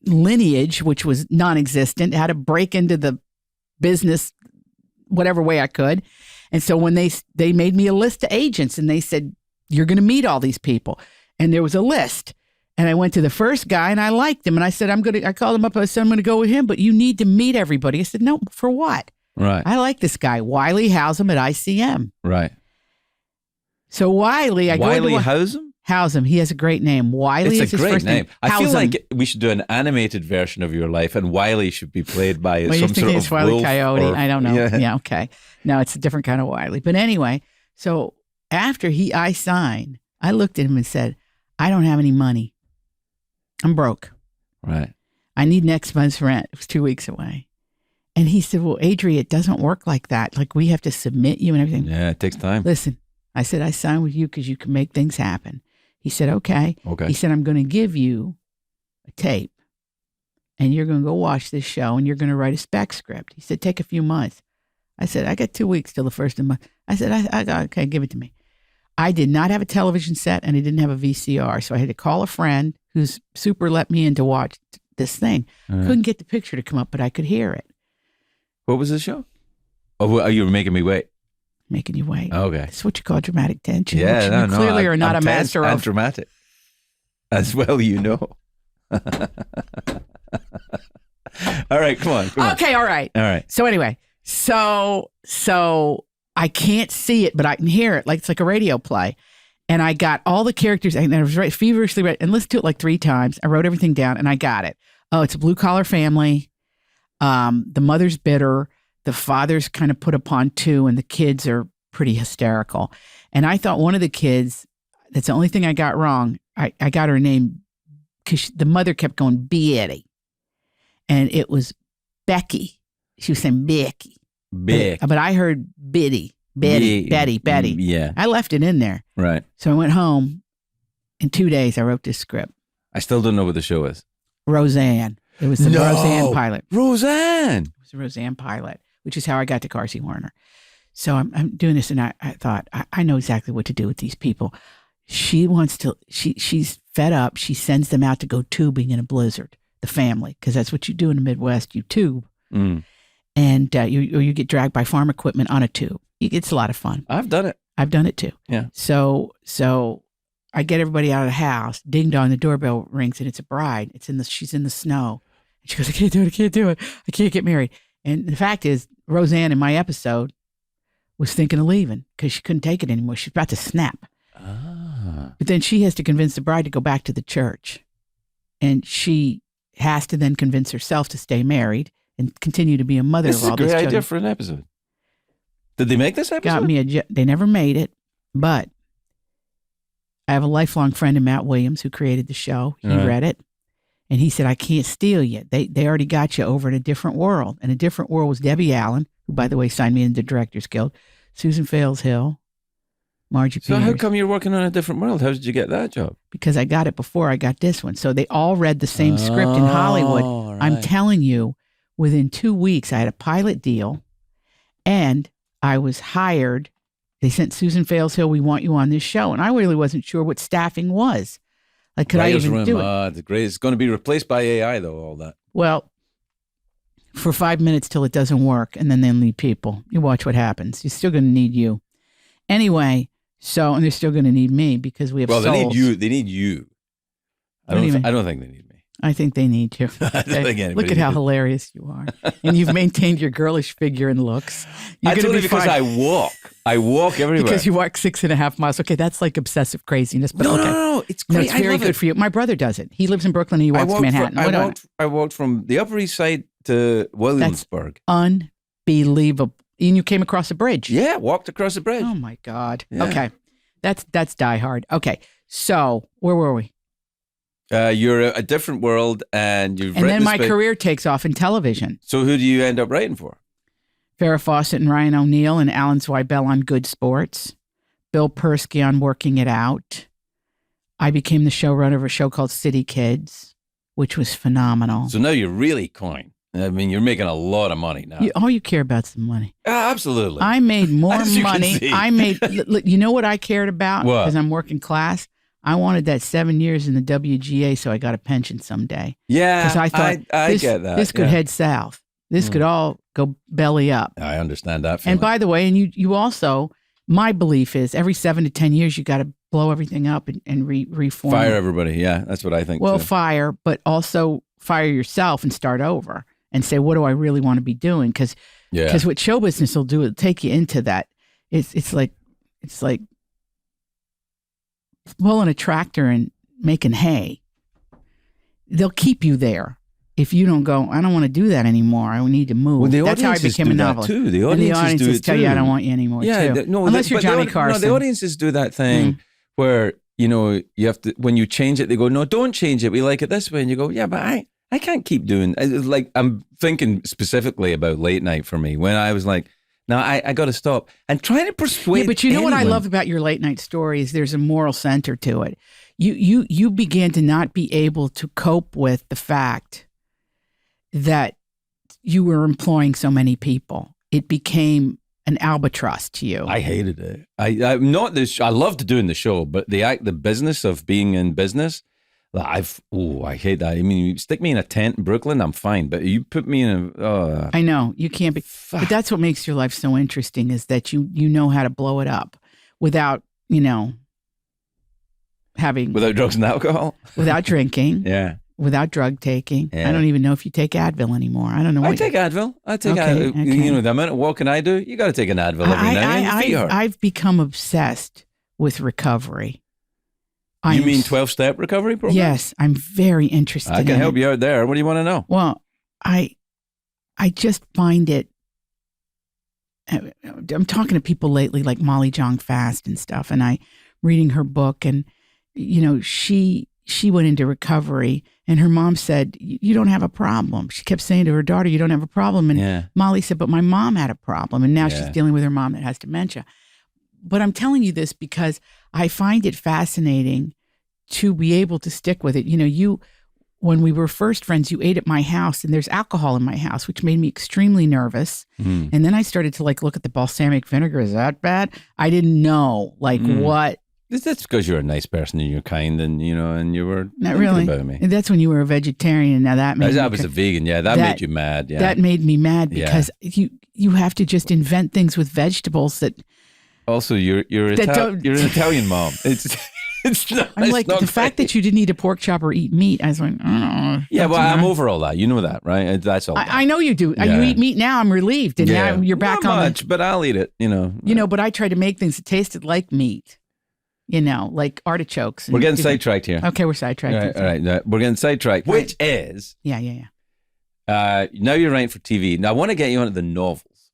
lineage, which was non-existent, how to break into the business whatever way I could. And so when they made me a list of agents and they said, you're going to meet all these people. And there was a list. And I went to the first guy and I liked him. And I said, I called him up. I said, I'm going to go with him, but you need to meet everybody. I said, no, for what? Right. I like this guy, Wiley Housem at ICM. Right. So Wiley, Housem. He has a great name. Wiley is his first name. I feel like we should do an animated version of your life, and Wiley should be played by some sort of Wiley wolf Coyote. Or, I don't know. Yeah, okay. No, it's a different kind of Wiley. But anyway, so after I signed, I looked at him and said, I don't have any money. I'm broke. Right. I need next month's rent. It was 2 weeks away. And he said, well, Adri, it doesn't work like that. Like, we have to submit you and everything. Yeah, it takes time. Listen, I said, I signed with you because you can make things happen. He said, okay. He said, I'm going to give you a tape and you're going to go watch this show and you're going to write a spec script. He said, take a few months. I said, I got 2 weeks till the first of the month. I said, okay, give it to me. I did not have a television set and I didn't have a VCR. So I had to call a friend who's super let me in to watch this thing. Couldn't get the picture to come up, but I could hear it. What was the show? Oh, you were making me wait. Making you wait. Okay. That's what you call dramatic tension. Yeah, which you clearly are not a master of. And dramatic. As well, you know. All right, come on. Okay, all right. So anyway, so I can't see it, but I can hear it. Like it's like a radio play. And I got all the characters, and I was feverishly ready, and listened to it like 3 times. I wrote everything down, and I got it. Oh, it's a blue-collar family. The mother's bitter. The father's kind of put upon 2, and the kids are pretty hysterical. And I thought one of the kids, that's the only thing I got wrong. I got her name because the mother kept going, Betty. And it was Becky. She was saying Becky. But I heard Betty. Betty. Yeah. I left it in there. Right. So I went home. In 2 days, I wrote this script. I still don't know what the show is. Roseanne. It was the Roseanne pilot. Roseanne. It was the Roseanne pilot, which is how I got to Carsey Warner. So I'm doing this, and I thought, I know exactly what to do with these people. She's fed up. She sends them out to go tubing in a blizzard, the family, because that's what you do in the Midwest. You tube. And you get dragged by farm equipment on a tube. It's a lot of fun. I've done it. I've done it too. Yeah. So I get everybody out of the house. Ding dong, the doorbell rings, and it's a bride. She's in the snow. And she goes, I can't do it. I can't get married. And the fact is, Roseanne in my episode was thinking of leaving because she couldn't take it anymore. She's about to snap. But then she has to convince the bride to go back to the church. And she has to then convince herself to stay married and continue to be a mother of all these children. This is a great idea for an episode. Did they make this episode? They never made it, but I have a lifelong friend in Matt Williams who created the show. He read it, and he said, I can't steal you. They already got you over in a different world. And a different world was Debbie Allen, who, by the way, signed me into the Directors Guild, Susan Fails-Hill, Margie Peters. So how come you're working on a different world? How did you get that job? Because I got it before I got this one. So they all read the same script in Hollywood. Right. I'm telling you, within 2 weeks, I had a pilot deal, and I was hired. They sent Susan Fails-Hill, we want you on this show. And I really wasn't sure what staffing was. Like, could I even do it? It's great. It's going to be replaced by AI, though, all that. Well, for 5 minutes till it doesn't work, and then they'll need people. You watch what happens. You're still going to need you. Anyway, and they're still going to need me because we have souls. They need you. I don't think they need me. I think they need you. Look at how hilarious you are. And you've maintained your girlish figure and looks. That's only because I walk. I walk everywhere. Because you walk 6.5 miles. Okay, that's like obsessive craziness. But No. It's great. It's very good for you. My brother does it. He lives in Brooklyn and he walks to Manhattan. I walked from the Upper East Side to Williamsburg. That's unbelievable. And you came across a bridge. Yeah, walked across a bridge. Oh my God. Yeah. Okay. That's Die Hard. Okay. So where were we? You're a different world, and you've And written then my this book. career takes off in television. So who do you end up writing for? Farrah Fawcett and Ryan O'Neal and Alan Zweibel on Good Sports. Bill Persky on Working It Out. I became the showrunner of a show called City Kids, which was phenomenal. So now you're really coin. I mean, you're making a lot of money now. All you care about is the money. Absolutely. I made more As you can money. see. I made, you know what I cared about? What? Because I'm working class. I wanted that 7 years in the WGA so I got a pension someday. Yeah, Because I thought I this, get that. this could yeah. head south. This could all go belly up. I understand that feeling. And by the way, and you also, my belief is every 7 to 10 years, you got to blow everything up and reform. Fire everybody. Yeah, that's what I think. Well, too. fire, but also fire yourself and start over and say, what do I really want to be doing? Because what show business will do, it'll take you into that. It's like pulling a tractor and making hay. They'll keep you there. If you don't go, I don't want to do that anymore. I need to move. Well, the That's how I audiences became a do that novelist. too. The And the audiences do audiences it tell too. you, I don't want you anymore too. Unless you're Johnny Carson. No, the audiences do that thing where, you have to, when you change it, they go, no, don't change it. We like it this way. And you go, yeah, but I can't keep doing, it's like, I'm thinking specifically about late night for me when I was like, no, I got to stop. And trying to persuade but you know what I anyone. love about your late night story is there's a moral center to it. You began to not be able to cope with the fact that you were employing so many people. It became an albatross to you. I hated it. I'm not this. I loved doing the show, but the business of being in business, I hate that. I mean, you stick me in a tent in Brooklyn, I'm fine. But you put me in a. I know you can't be. But that's what makes your life so interesting is that you know how to blow it up without having Without drugs and alcohol, without drinking. Yeah. Without drug taking. Yeah. I don't even know if you take Advil anymore. I don't know. I take Advil. Advil. The amount of walking I do, you got to take an Advil every now and then. I've become obsessed with recovery. You mean 12-step recovery program? Yes, I'm very interested. I can help you out there. What do you want to know? Well, I just find it. I'm talking to people lately, like Molly Jong Fast and stuff, and I reading her book, and she went into recovery, and her mom said, "You don't have a problem." She kept saying to her daughter, "You don't have a problem," and Molly said, "But my mom had a problem, and now she's dealing with her mom that has dementia." But I'm telling you this because I find it fascinating to be able to stick with it. When we were first friends, you ate at my house and there's alcohol in my house, which made me extremely nervous. And then I started to look at the balsamic vinegar. Is that bad? I didn't know what. That's because you're a nice person and you're kind and, and you were Not thinking really. about me. And that's when you were a vegetarian. Now that made I was a vegan. Yeah, that made you mad. Yeah. That made me mad because you have to just invent things with vegetables that. Also, you're an Italian mom. It's not. I'm like the fact that you didn't eat a pork chop or eat meat. I was like, oh, yeah. Well, I'm over all that. You know that, right? That's all. I know you do. You eat meat now. I'm relieved, and now you're back not on. Much, but I'll eat it. But I tried to make things that tasted like meat. Like artichokes. We're getting sidetracked here. Okay, we're sidetracked. All right. We're getting sidetracked, which is yeah. Now you're writing for TV. Now I want to get you onto the novels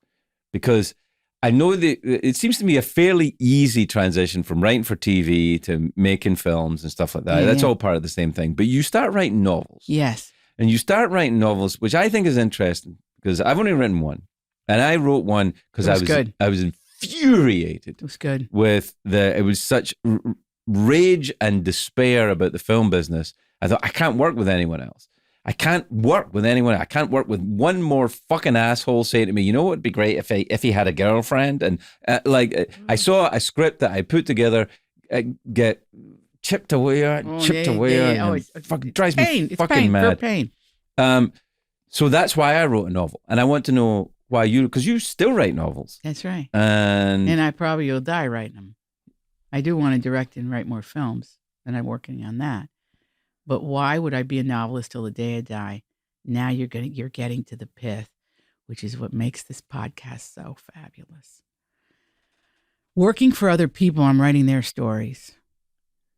because I know that it seems to me a fairly easy transition from writing for TV to making films and stuff like that. That's all part of the same thing. But you start writing novels. Yes. And you start writing novels, which I think is interesting because I've only written one. And I wrote one because I was infuriated. It was good. It was such rage and despair about the film business. I thought, I can't work with anyone else. I can't work with anyone. I can't work with one more fucking asshole saying to me, you know what would be great if he had a girlfriend? And I saw a script that I put together get chipped away. It fucking drives me fucking mad. Pain. So that's why I wrote a novel. And I want to know why because you still write novels. That's right. And I probably will die writing them. I do want to direct and write more films, and I'm working on that. But why would I be a novelist till the day I die? Now you're getting to the pith, which is what makes this podcast so fabulous. Working for other people, I'm writing their stories.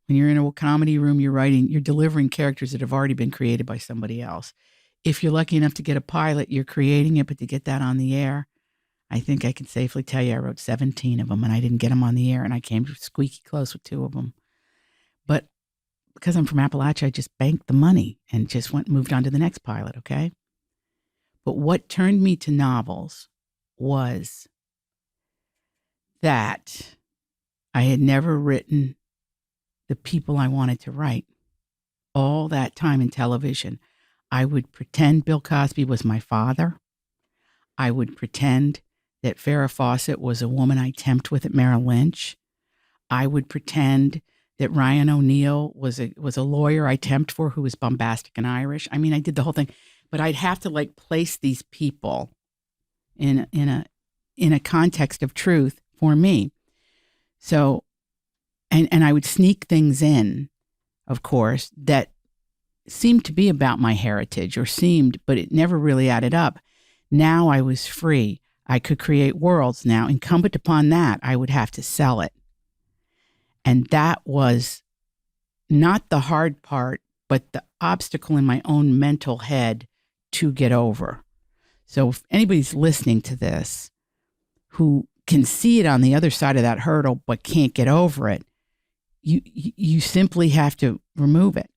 When you're in a comedy room, you're delivering characters that have already been created by somebody else. If you're lucky enough to get a pilot, you're creating it, but to get that on the air, I think I can safely tell you I wrote 17 of them, and I didn't get them on the air, and I came squeaky close with 2 of them. But because I'm from Appalachia, I just banked the money and just moved on to the next pilot, okay? But what turned me to novels was that I had never written the people I wanted to write. All that time in television, I would pretend Bill Cosby was my father. I would pretend that Farrah Fawcett was a woman I temped with at Merrill Lynch. I would pretend that Ryan O'Neal was a lawyer I temped for who was bombastic and Irish. I mean, I did the whole thing, but I'd have to like place these people in a context of truth for me. So, and I would sneak things in, of course, that seemed to be about my heritage but it never really added up. Now I was free. I could create worlds now. Incumbent upon that, I would have to sell it. And that was not the hard part, but the obstacle in my own mental head to get over. So if anybody's listening to this who can see it on the other side of that hurdle but can't get over it, you simply have to remove it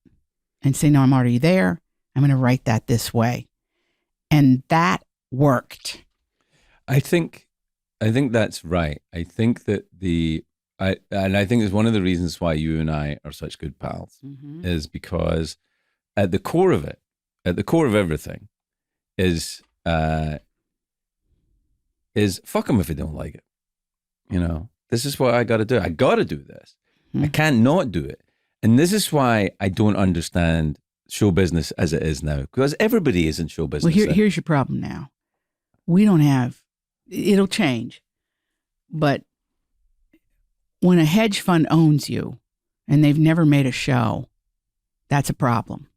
and say, no, I'm already there. I'm going to write that this way. And that worked. I think that's right. I think that I think it's one of the reasons why you and I are such good pals is because at the core of everything is fuck them if they don't like it. You know, this is what I got to do. I got to do this. I can't not do it. And this is why I don't understand show business as it is now, because everybody is in show business. Well, here's your problem now. We don't have, it'll change, but when a hedge fund owns you and they've never made a show, that's a problem.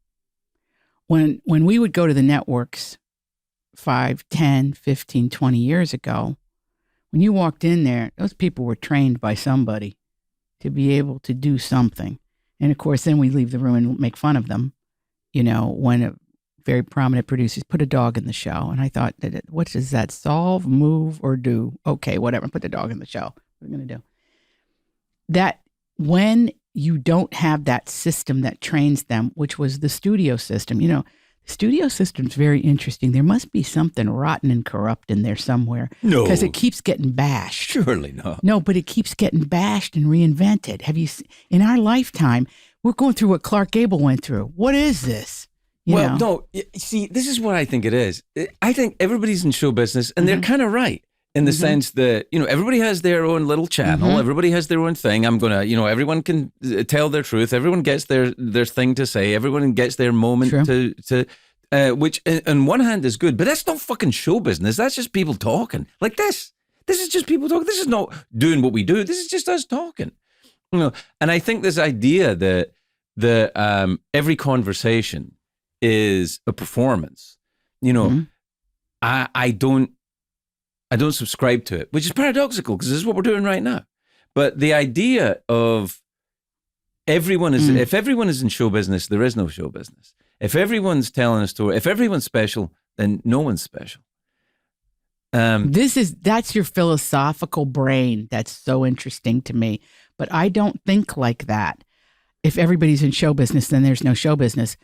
When we would go to the networks 5, 10, 15, 20 years ago, when you walked in there, those people were trained by somebody to be able to do something. And of course, then we leave the room and make fun of them, you know, when a very prominent producer put a dog in the show. And I thought, what does that solve, move, or do? Okay, whatever, put the dog in the show. What are we going to do? That when you don't have that system that trains them, which was the studio system, you know, the studio system's very interesting. There must be something rotten and corrupt in there somewhere. No. Because it keeps getting bashed. Surely not. No, but it keeps getting bashed and reinvented. Have you in our lifetime, we're going through what Clark Gable went through. What is this? You know? No, see, this is what I think it is. I think everybody's in show business and they're kind of right. In the sense that, you know, everybody has their own little channel. Everybody has their own thing. I'm going to, you know, everyone can tell their truth. Everyone gets their thing to say. Everyone gets their moment to which on one hand is good, but that's not fucking show business. That's just people talking like this. This is just people talking. This is not doing what we do. This is just us talking. You know, and I think this idea that every conversation is a performance, you know, I don't subscribe to it, which is paradoxical because this is what we're doing right now. But the idea of everyone is, if everyone is in show business, there is no show business. If everyone's telling a story, if everyone's special, then no one's special. That's your philosophical brain. That's so interesting to me. But I don't think like that. If everybody's in show business, then there's no show business.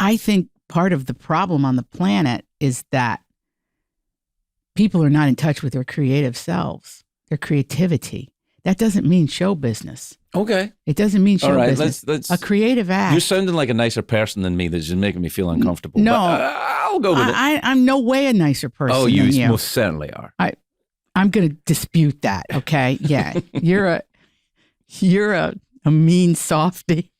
I think part of the problem on the planet is that people are not in touch with their creative selves, their creativity. That doesn't mean show business. Okay. It doesn't mean show business. Let's, a creative act. You're sounding like a nicer person than me. That's just making me feel uncomfortable. No. But, I'll go with it. I'm no way a nicer person than you. Most certainly are. I'm going to dispute that, okay? Yeah. You're a mean softie.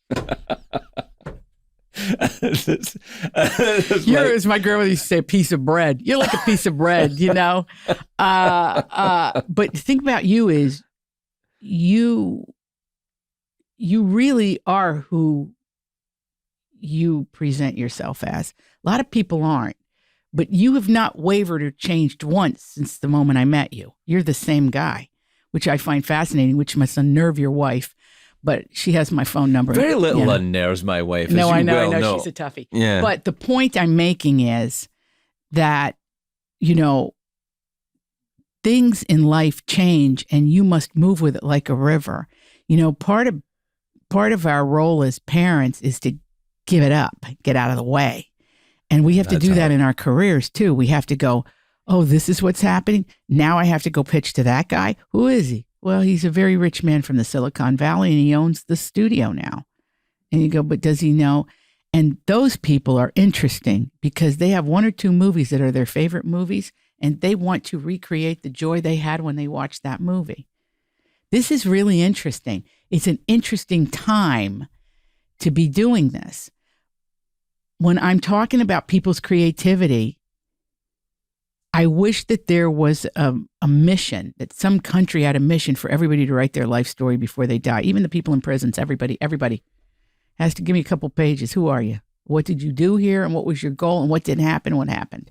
You're, as my grandmother used to say, a piece of bread. You're like a piece of bread, you know? But the thing about you is you really are who you present yourself as. A lot of people aren't, but you have not wavered or changed once since the moment I met you. You're the same guy, which I find fascinating, which must unnerve your wife. But she has my phone number. Very little unnerves my wife. No, I know. She's a toughie. Yeah. But the point I'm making is that, you know, things in life change and you must move with it like a river. You know, part of our role as parents is to give it up, get out of the way. And we have to do that in our careers too. We have to go, oh, this is what's happening. Now I have to go pitch to that guy. Who is he? Well, he's a very rich man from the Silicon Valley and he owns the studio now. And you go, but does he know? And those people are interesting because they have one or two movies that are their favorite movies and they want to recreate the joy they had when they watched that movie. This is really interesting. It's an interesting time to be doing this. When I'm talking about people's creativity, I wish that there was a mission, that some country had a mission for everybody to write their life story before they die. Even the people in prisons, everybody has to give me a couple pages. Who are you? What did you do here? And what was your goal? And what didn't happen? What happened?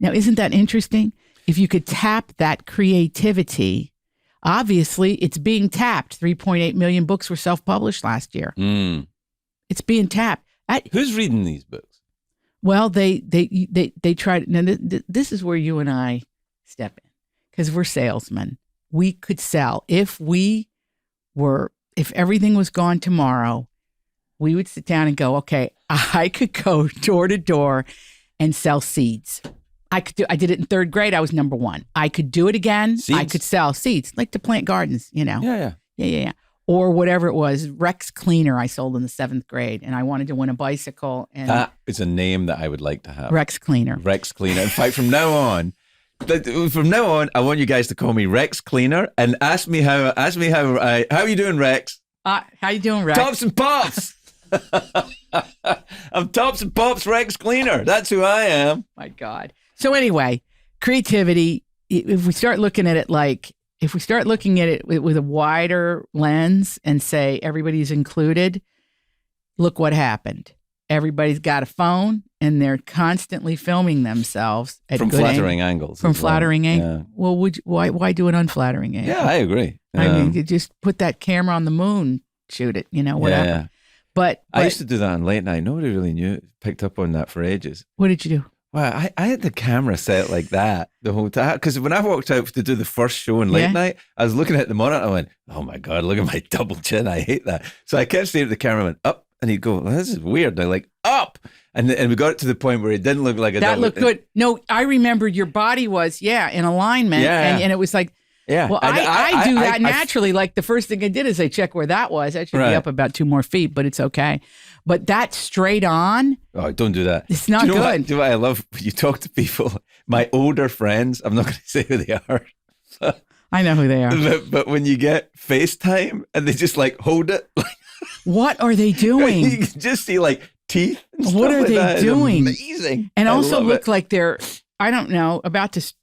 Now, isn't that interesting? If you could tap that creativity, obviously it's being tapped. 3.8 million books were self-published last year. It's being tapped. Who's reading these books? Well, they tried. Now, this is where you and I step in because we're salesmen. We could sell if everything was gone tomorrow. We would sit down and go, okay, I could go door to door and sell seeds. I did it in third grade. I was number one. I could do it again. Seeds? I could sell seeds, like to plant gardens, you know. Yeah. Or whatever it was, Rex Cleaner I sold in the 7th grade, and I wanted to win a bicycle. And that is a name that I would like to have. Rex Cleaner. Rex Cleaner. In fact, from now on, I want you guys to call me Rex Cleaner and ask me how are you doing, Rex? How you doing, Rex? Tops and Pops. I'm Tops and Pops Rex Cleaner. That's who I am. My God. So anyway, creativity, if we start looking at it with a wider lens and say everybody's included, look what happened. Everybody's got a phone and they're constantly filming themselves at from flattering angles. From flattering angles. Yeah. Well, why do an unflattering angle? Yeah, I agree. I mean, you just put that camera on the moon, shoot it, whatever. Yeah. But I used to do that on late night. Nobody really picked up on that for ages. What did you do? Well, I had the camera set like that the whole time. Because when I walked out to do the first show on late night, I was looking at the monitor. I went, oh my God, look at my double chin. I hate that. So I kept saying to the cameraman, up. And he'd go, well, this is weird. And I'm like, up. And we got it to the point where it didn't look like a double. That looked good. No, I remembered your body was, in alignment. Yeah. And it was like, well, I do that naturally. Like the first thing I did is I check where that was. I should be up about 2 more feet, but it's okay. But that straight on. Oh, don't do that. It's not good. Do you know what I love? When you talk to people, my older friends, I'm not going to say who they are. I know who they are. But when you get FaceTime and they just like hold it. What are they doing? You can just see like teeth and stuff. What are they doing? It's amazing. And also look like they're, I don't know, about to.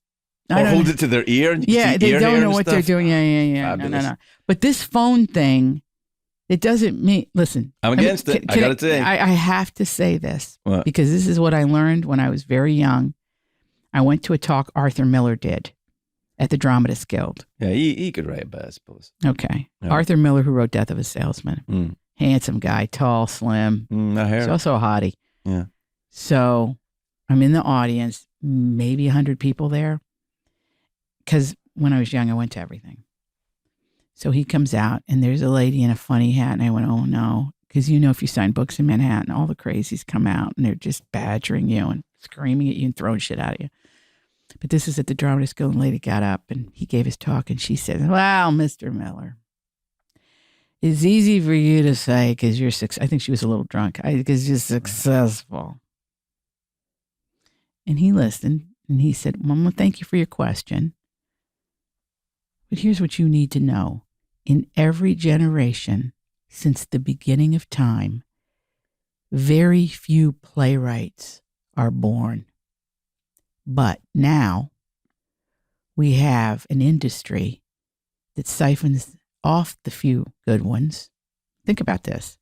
Or hold it to their ear. And you can see they ear don't know what stuff. they're doing. Yeah. No. But this phone thing, it doesn't mean, listen. I'm against it. I got to say. I have to say this because this is what I learned when I was very young. I went to a talk Arthur Miller did at the Dramatists Guild. Yeah, he could write a bit, I suppose. Okay. Yeah. Arthur Miller, who wrote Death of a Salesman. Handsome guy, tall, slim. He's also a hottie. Yeah. So I'm in the audience, maybe 100 people there. Because when I was young, I went to everything. So he comes out and there's a lady in a funny hat. And I went, oh no. Because if you sign books in Manhattan, all the crazies come out and they're just badgering you and screaming at you and throwing shit at you. But this is at the Dramatists Guild, and the lady got up and he gave his talk and she said, well, Mr. Miller, it's easy for you to say because you're I think she was a little drunk. Because you're successful. And he listened and he said, Mama, thank you for your question. But here's what you need to know. In every generation since the beginning of time, very few playwrights are born. But now we have an industry that siphons off the few good ones. Think about this.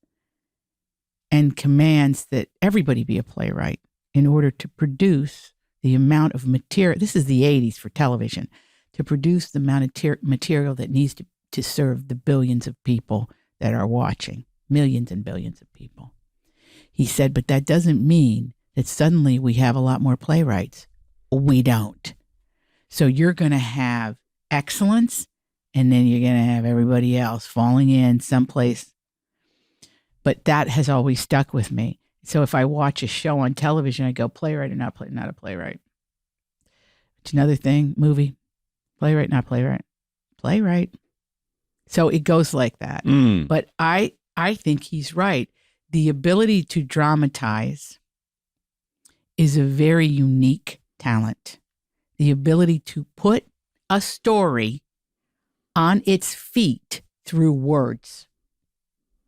And commands that everybody be a playwright in order to produce the amount of material. This is the 80s for television. To produce the amount of material that needs to serve the billions of people that are watching. Millions and billions of people. He said, but that doesn't mean that suddenly we have a lot more playwrights. We don't. So you're going to have excellence, and then you're going to have everybody else falling in someplace. But that has always stuck with me. So if I watch a show on television, I go, playwright or not a playwright. It's another thing, movie, playwright, not playwright, playwright. So it goes like that. But I think he's right. The ability to dramatize is a very unique talent. The ability to put a story on its feet through words.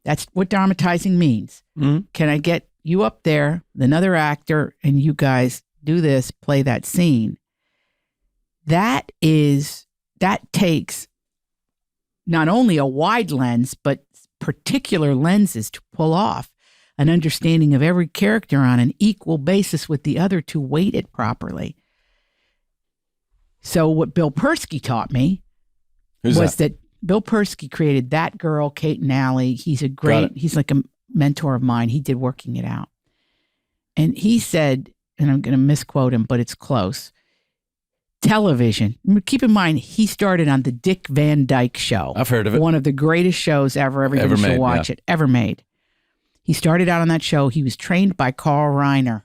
That's what dramatizing means. Can I get you up there, another actor, and you guys do this, play that scene? That takes not only a wide lens, but particular lenses to pull off an understanding of every character on an equal basis with the other to weight it properly. So what Bill Persky taught me was that Bill Persky created That Girl, Kate and Allie. He's like a mentor of mine. He did Working It Out. And he said, and I'm going to misquote him, but it's close. Television. Keep in mind, he started on the Dick Van Dyke Show. I've heard of it. One of the greatest shows ever. Everybody should watch it. Ever made. He started out on that show. He was trained by Carl Reiner.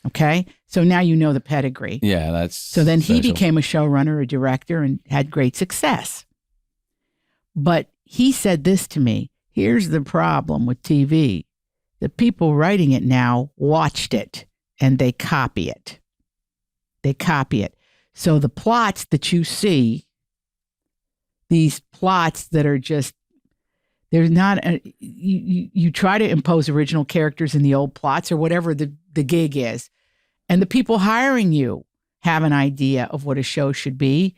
Okay? So now you know the pedigree. Yeah, that's So then he special. became a showrunner, a director, and had great success. But he said this to me. Here's the problem with TV. The people writing it now watched it, and they copy it. They copy it. So the plots that you see, these plots that are just, there's not, you try to impose original characters in the old plots or whatever the gig is. And the people hiring you have an idea of what a show should be.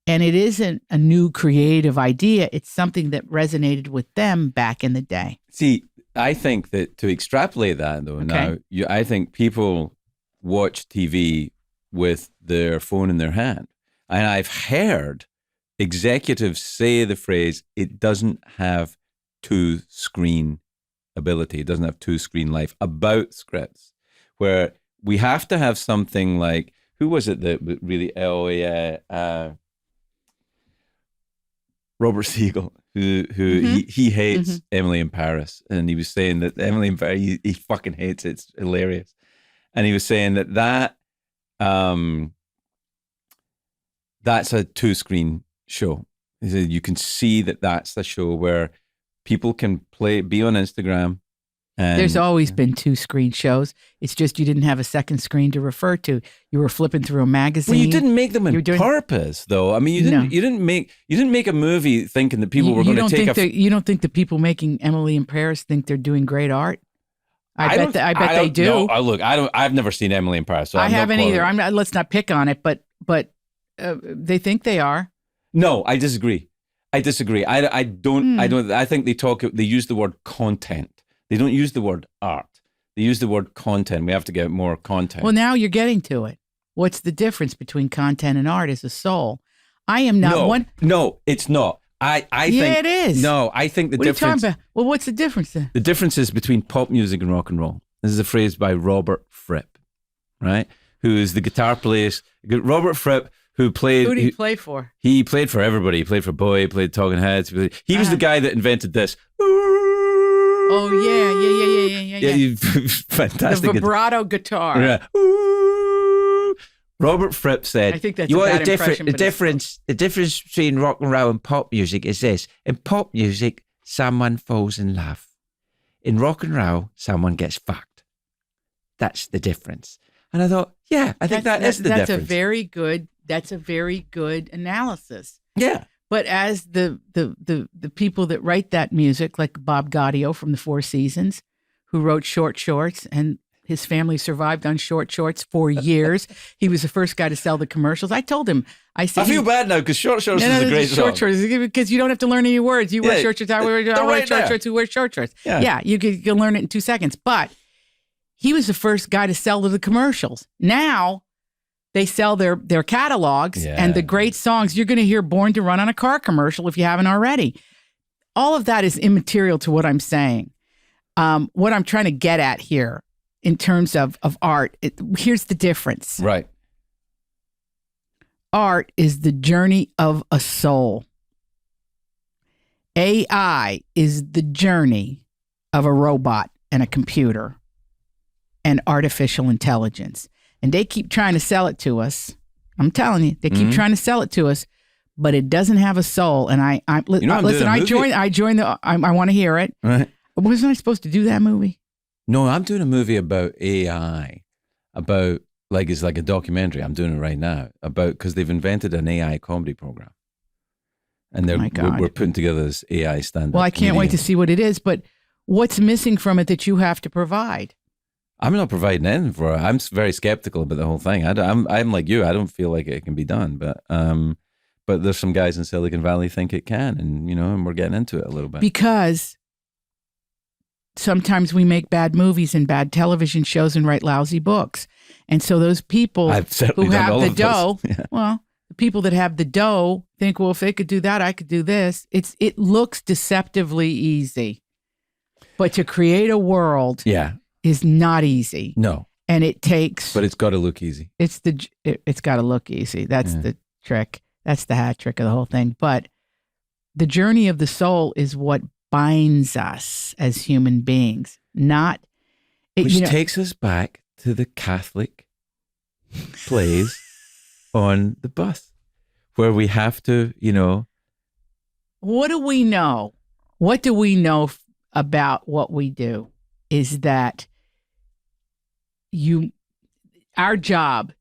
And it isn't a new creative idea. It's something that resonated with them back in the day. See, I think that to extrapolate that though, now, I think people watch TV with their phone in their hand. And I've heard executives say the phrase, it doesn't have two-screen ability. It doesn't have two-screen life about scripts, where we have to have something like, who was it that really, Robert Siegel, who he hates Emily in Paris. And he was saying that Emily in Paris, he fucking hates it. It's hilarious. And he was saying that that's a two-screen show. He said you can see that that's a show where people can be on Instagram. And there's always been two-screen shows. It's just you didn't have a second screen to refer to. You were flipping through a magazine. Well, you didn't make them on purpose, though. I mean, you didn't make a movie thinking that people were going to take you don't think the people making Emily in Paris think they're doing great art? I bet they do. No, look, I've never seen Emily in Paris, so I haven't either. Let's not pick on it, but they think they are. No, I disagree. I don't. I think they use the word content. They don't use the word art. They use the word content. We have to get more content. Well, now you're getting to it. What's the difference between content and art as a soul? I am not one. No, it's not. I think it is. No, I think the difference. What are you talking about? Well, what's the difference then? The difference is between pop music and rock and roll. This is a phrase by Robert Fripp, right? Who is the guitar player? Robert Fripp, who played. Who did he play for? He played for everybody. He played for Bowie. He played Talking Heads. He was the guy that invented this. Oh yeah. Fantastic. The vibrato guitar. Yeah. Robert Fripp said, I think that's you a want bad impression, the difference between rock and roll and pop music is this. In pop music, someone falls in love. In rock and roll, someone gets fucked. That's the difference. And I thought, I think that's the difference. That's a very good analysis. Yeah. But as the people that write that music, like Bob Gaudio from the Four Seasons, who wrote Short Shorts, and his family survived on Short Shorts for years. He was the first guy to sell the commercials. I told him, I feel bad now because Short Shorts is a great song. Short Shorts, because you don't have to learn any words. You wear short shorts. I wear short shorts. Who wears short shorts? Yeah, you can learn it in 2 seconds. But he was the first guy to sell to the commercials. Now they sell their catalogs and the great songs. You're going to hear Born to Run on a car commercial if you haven't already. All of that is immaterial to what I'm saying. What I'm trying to get at here in terms of art, here's the difference. Right. art is the journey of a soul. AI is the journey of a robot and a computer and artificial intelligence. And they keep trying to sell it to us. I'm telling you, they keep trying to sell it to us, but it doesn't have a soul. And I want to hear it. Right. Wasn't I supposed to do that movie? No, I'm doing a movie about AI, about it's like a documentary. I'm doing it right now because they've invented an AI comedy program, and we're putting together this AI stand-up. Well, I can't wait to see what it is. But what's missing from it that you have to provide? I'm not providing anything for it. I'm very skeptical about the whole thing. I'm like you. I don't feel like it can be done, but there's some guys in Silicon Valley think it can, and we're getting into it a little bit because sometimes we make bad movies and bad television shows and write lousy books. And so those people who have the dough, well, the people that have the dough think, well, if they could do that, I could do this. It looks deceptively easy. But to create a world is not easy. No. And it takes... But it's got to look easy. It's got to look easy. That's the trick. That's the hat trick of the whole thing. But the journey of the soul is what binds us as human beings, not... Which takes us back to the Catholic plays on the bus, where we have to, What do we know? What do we know about what we do? Is that our job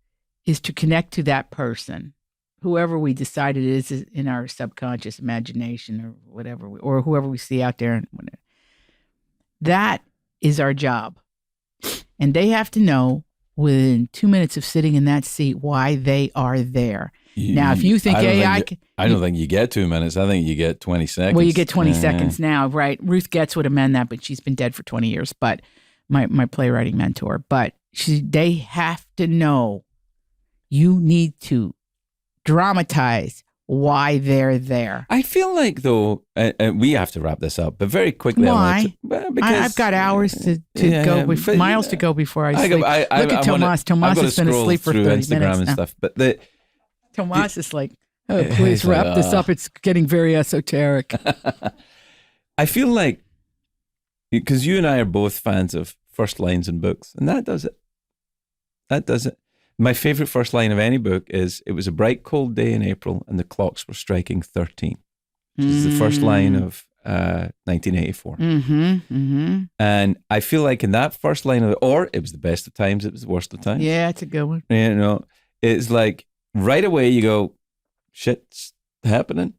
is to connect to that person, whoever we decide it is in our subconscious imagination or whatever, or whoever we see out there. That is our job. And they have to know within 2 minutes of sitting in that seat why they are there. Now, if you think AI... I don't think you get 2 minutes. I think you get 20 seconds. Well, you get 20 seconds now, right? Ruth Getz would amend that, but she's been dead for 20 years, but my playwriting mentor. But they have to know you need to dramatize why they're there. I feel like, though, we have to wrap this up, but very quickly. Why? Because I've got hours to go, miles to go before I sleep. Look at Tomas. Tomas has been asleep for 30 Instagram minutes and now. stuff. But Tomas is like, oh, please wrap this up. It's getting very esoteric. I feel like, because you and I are both fans of first lines in books, and that does it. That does it. My favorite first line of any book is, "It was a bright, cold day in April, and the clocks were striking 13." Which is the first line of 1984. And I feel like in that first line of or it was the best of times, it was the worst of times. Yeah, it's a good one. It's like right away you go, shit's happening.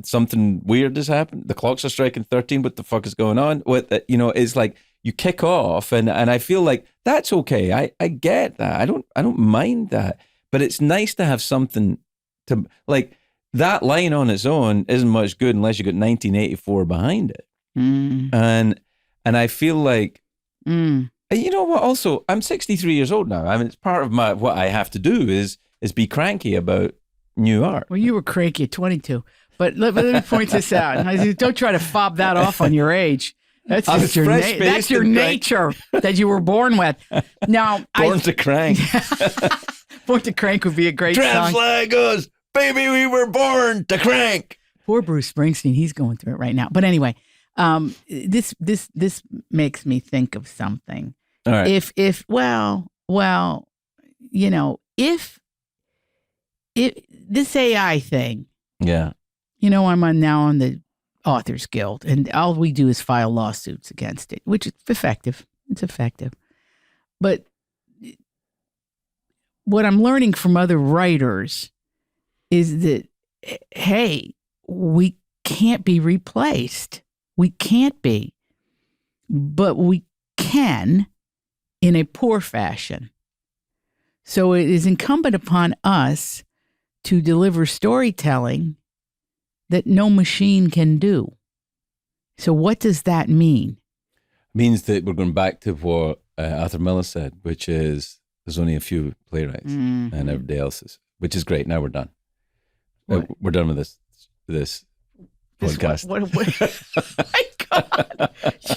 Something weird has happened. The clocks are striking 13. What the fuck is going on? It's like you kick off, and I feel like that's okay. I get that. I don't mind that. But it's nice to have something to like. That line on its own isn't much good unless you got 1984 behind it. And I feel like, you know what? Also, I'm 63 years old now. I mean, it's part of what I have to do is be cranky about new art. Well, you were cranky at 22. But let me point this out. Don't try to fob that off on your age. That's just that's your nature that you were born with. Now, born to crank. Born to Crank would be a great song. Flag goes, baby, we were born to crank. Poor Bruce Springsteen, he's going through it right now. But anyway, this makes me think of something. All right. If this AI thing. Yeah. I'm now on the Authors Guild, and all we do is file lawsuits against it, which is effective. It's effective. But what I'm learning from other writers is that, hey, we can't be replaced. We can't be. But we can in a poor fashion. So it is incumbent upon us to deliver storytelling that no machine can do. So what does that mean? It means that we're going back to what Arthur Miller said, which is there's only a few playwrights and everybody else is, which is great. Now we're done. We're done with this podcast. What? My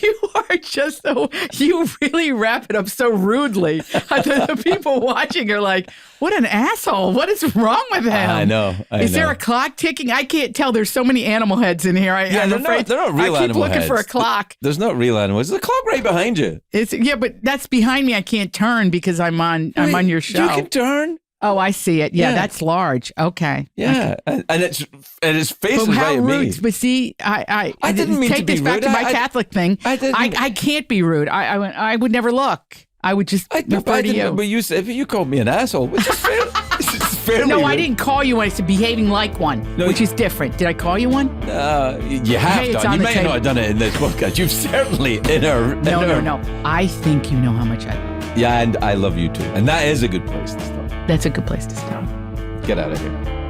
You are just so, you really wrap it up so rudely. The people watching are like, what an asshole. What is wrong with him? I know. Is there a clock ticking? I can't tell. There's so many animal heads in here. I'm afraid they're not real I keep animal looking heads. for a clock. There's not real animals. There's a clock right behind you. Yeah, but that's behind me. I can't turn because I'm on your show. You can turn. Oh, I see it. Yeah, Yeah. that's large. Okay. Yeah, and it's facing But how right at me. rude? But see, I didn't mean take to be this back rude. to my Catholic thing. I can't be rude. I would never look. I would just refer to you. But you called me an asshole, which is fair. It's fairly No, I rude. didn't call you one. I said behaving like one, No, which is different. Did I call you one? You have Hey, it's done. on You the may table. not have done it in this podcast. You've certainly No. I think you know how much I love you. Yeah, and I love you too. And that is a good place to stop. That's a good place to stop. Get out of here.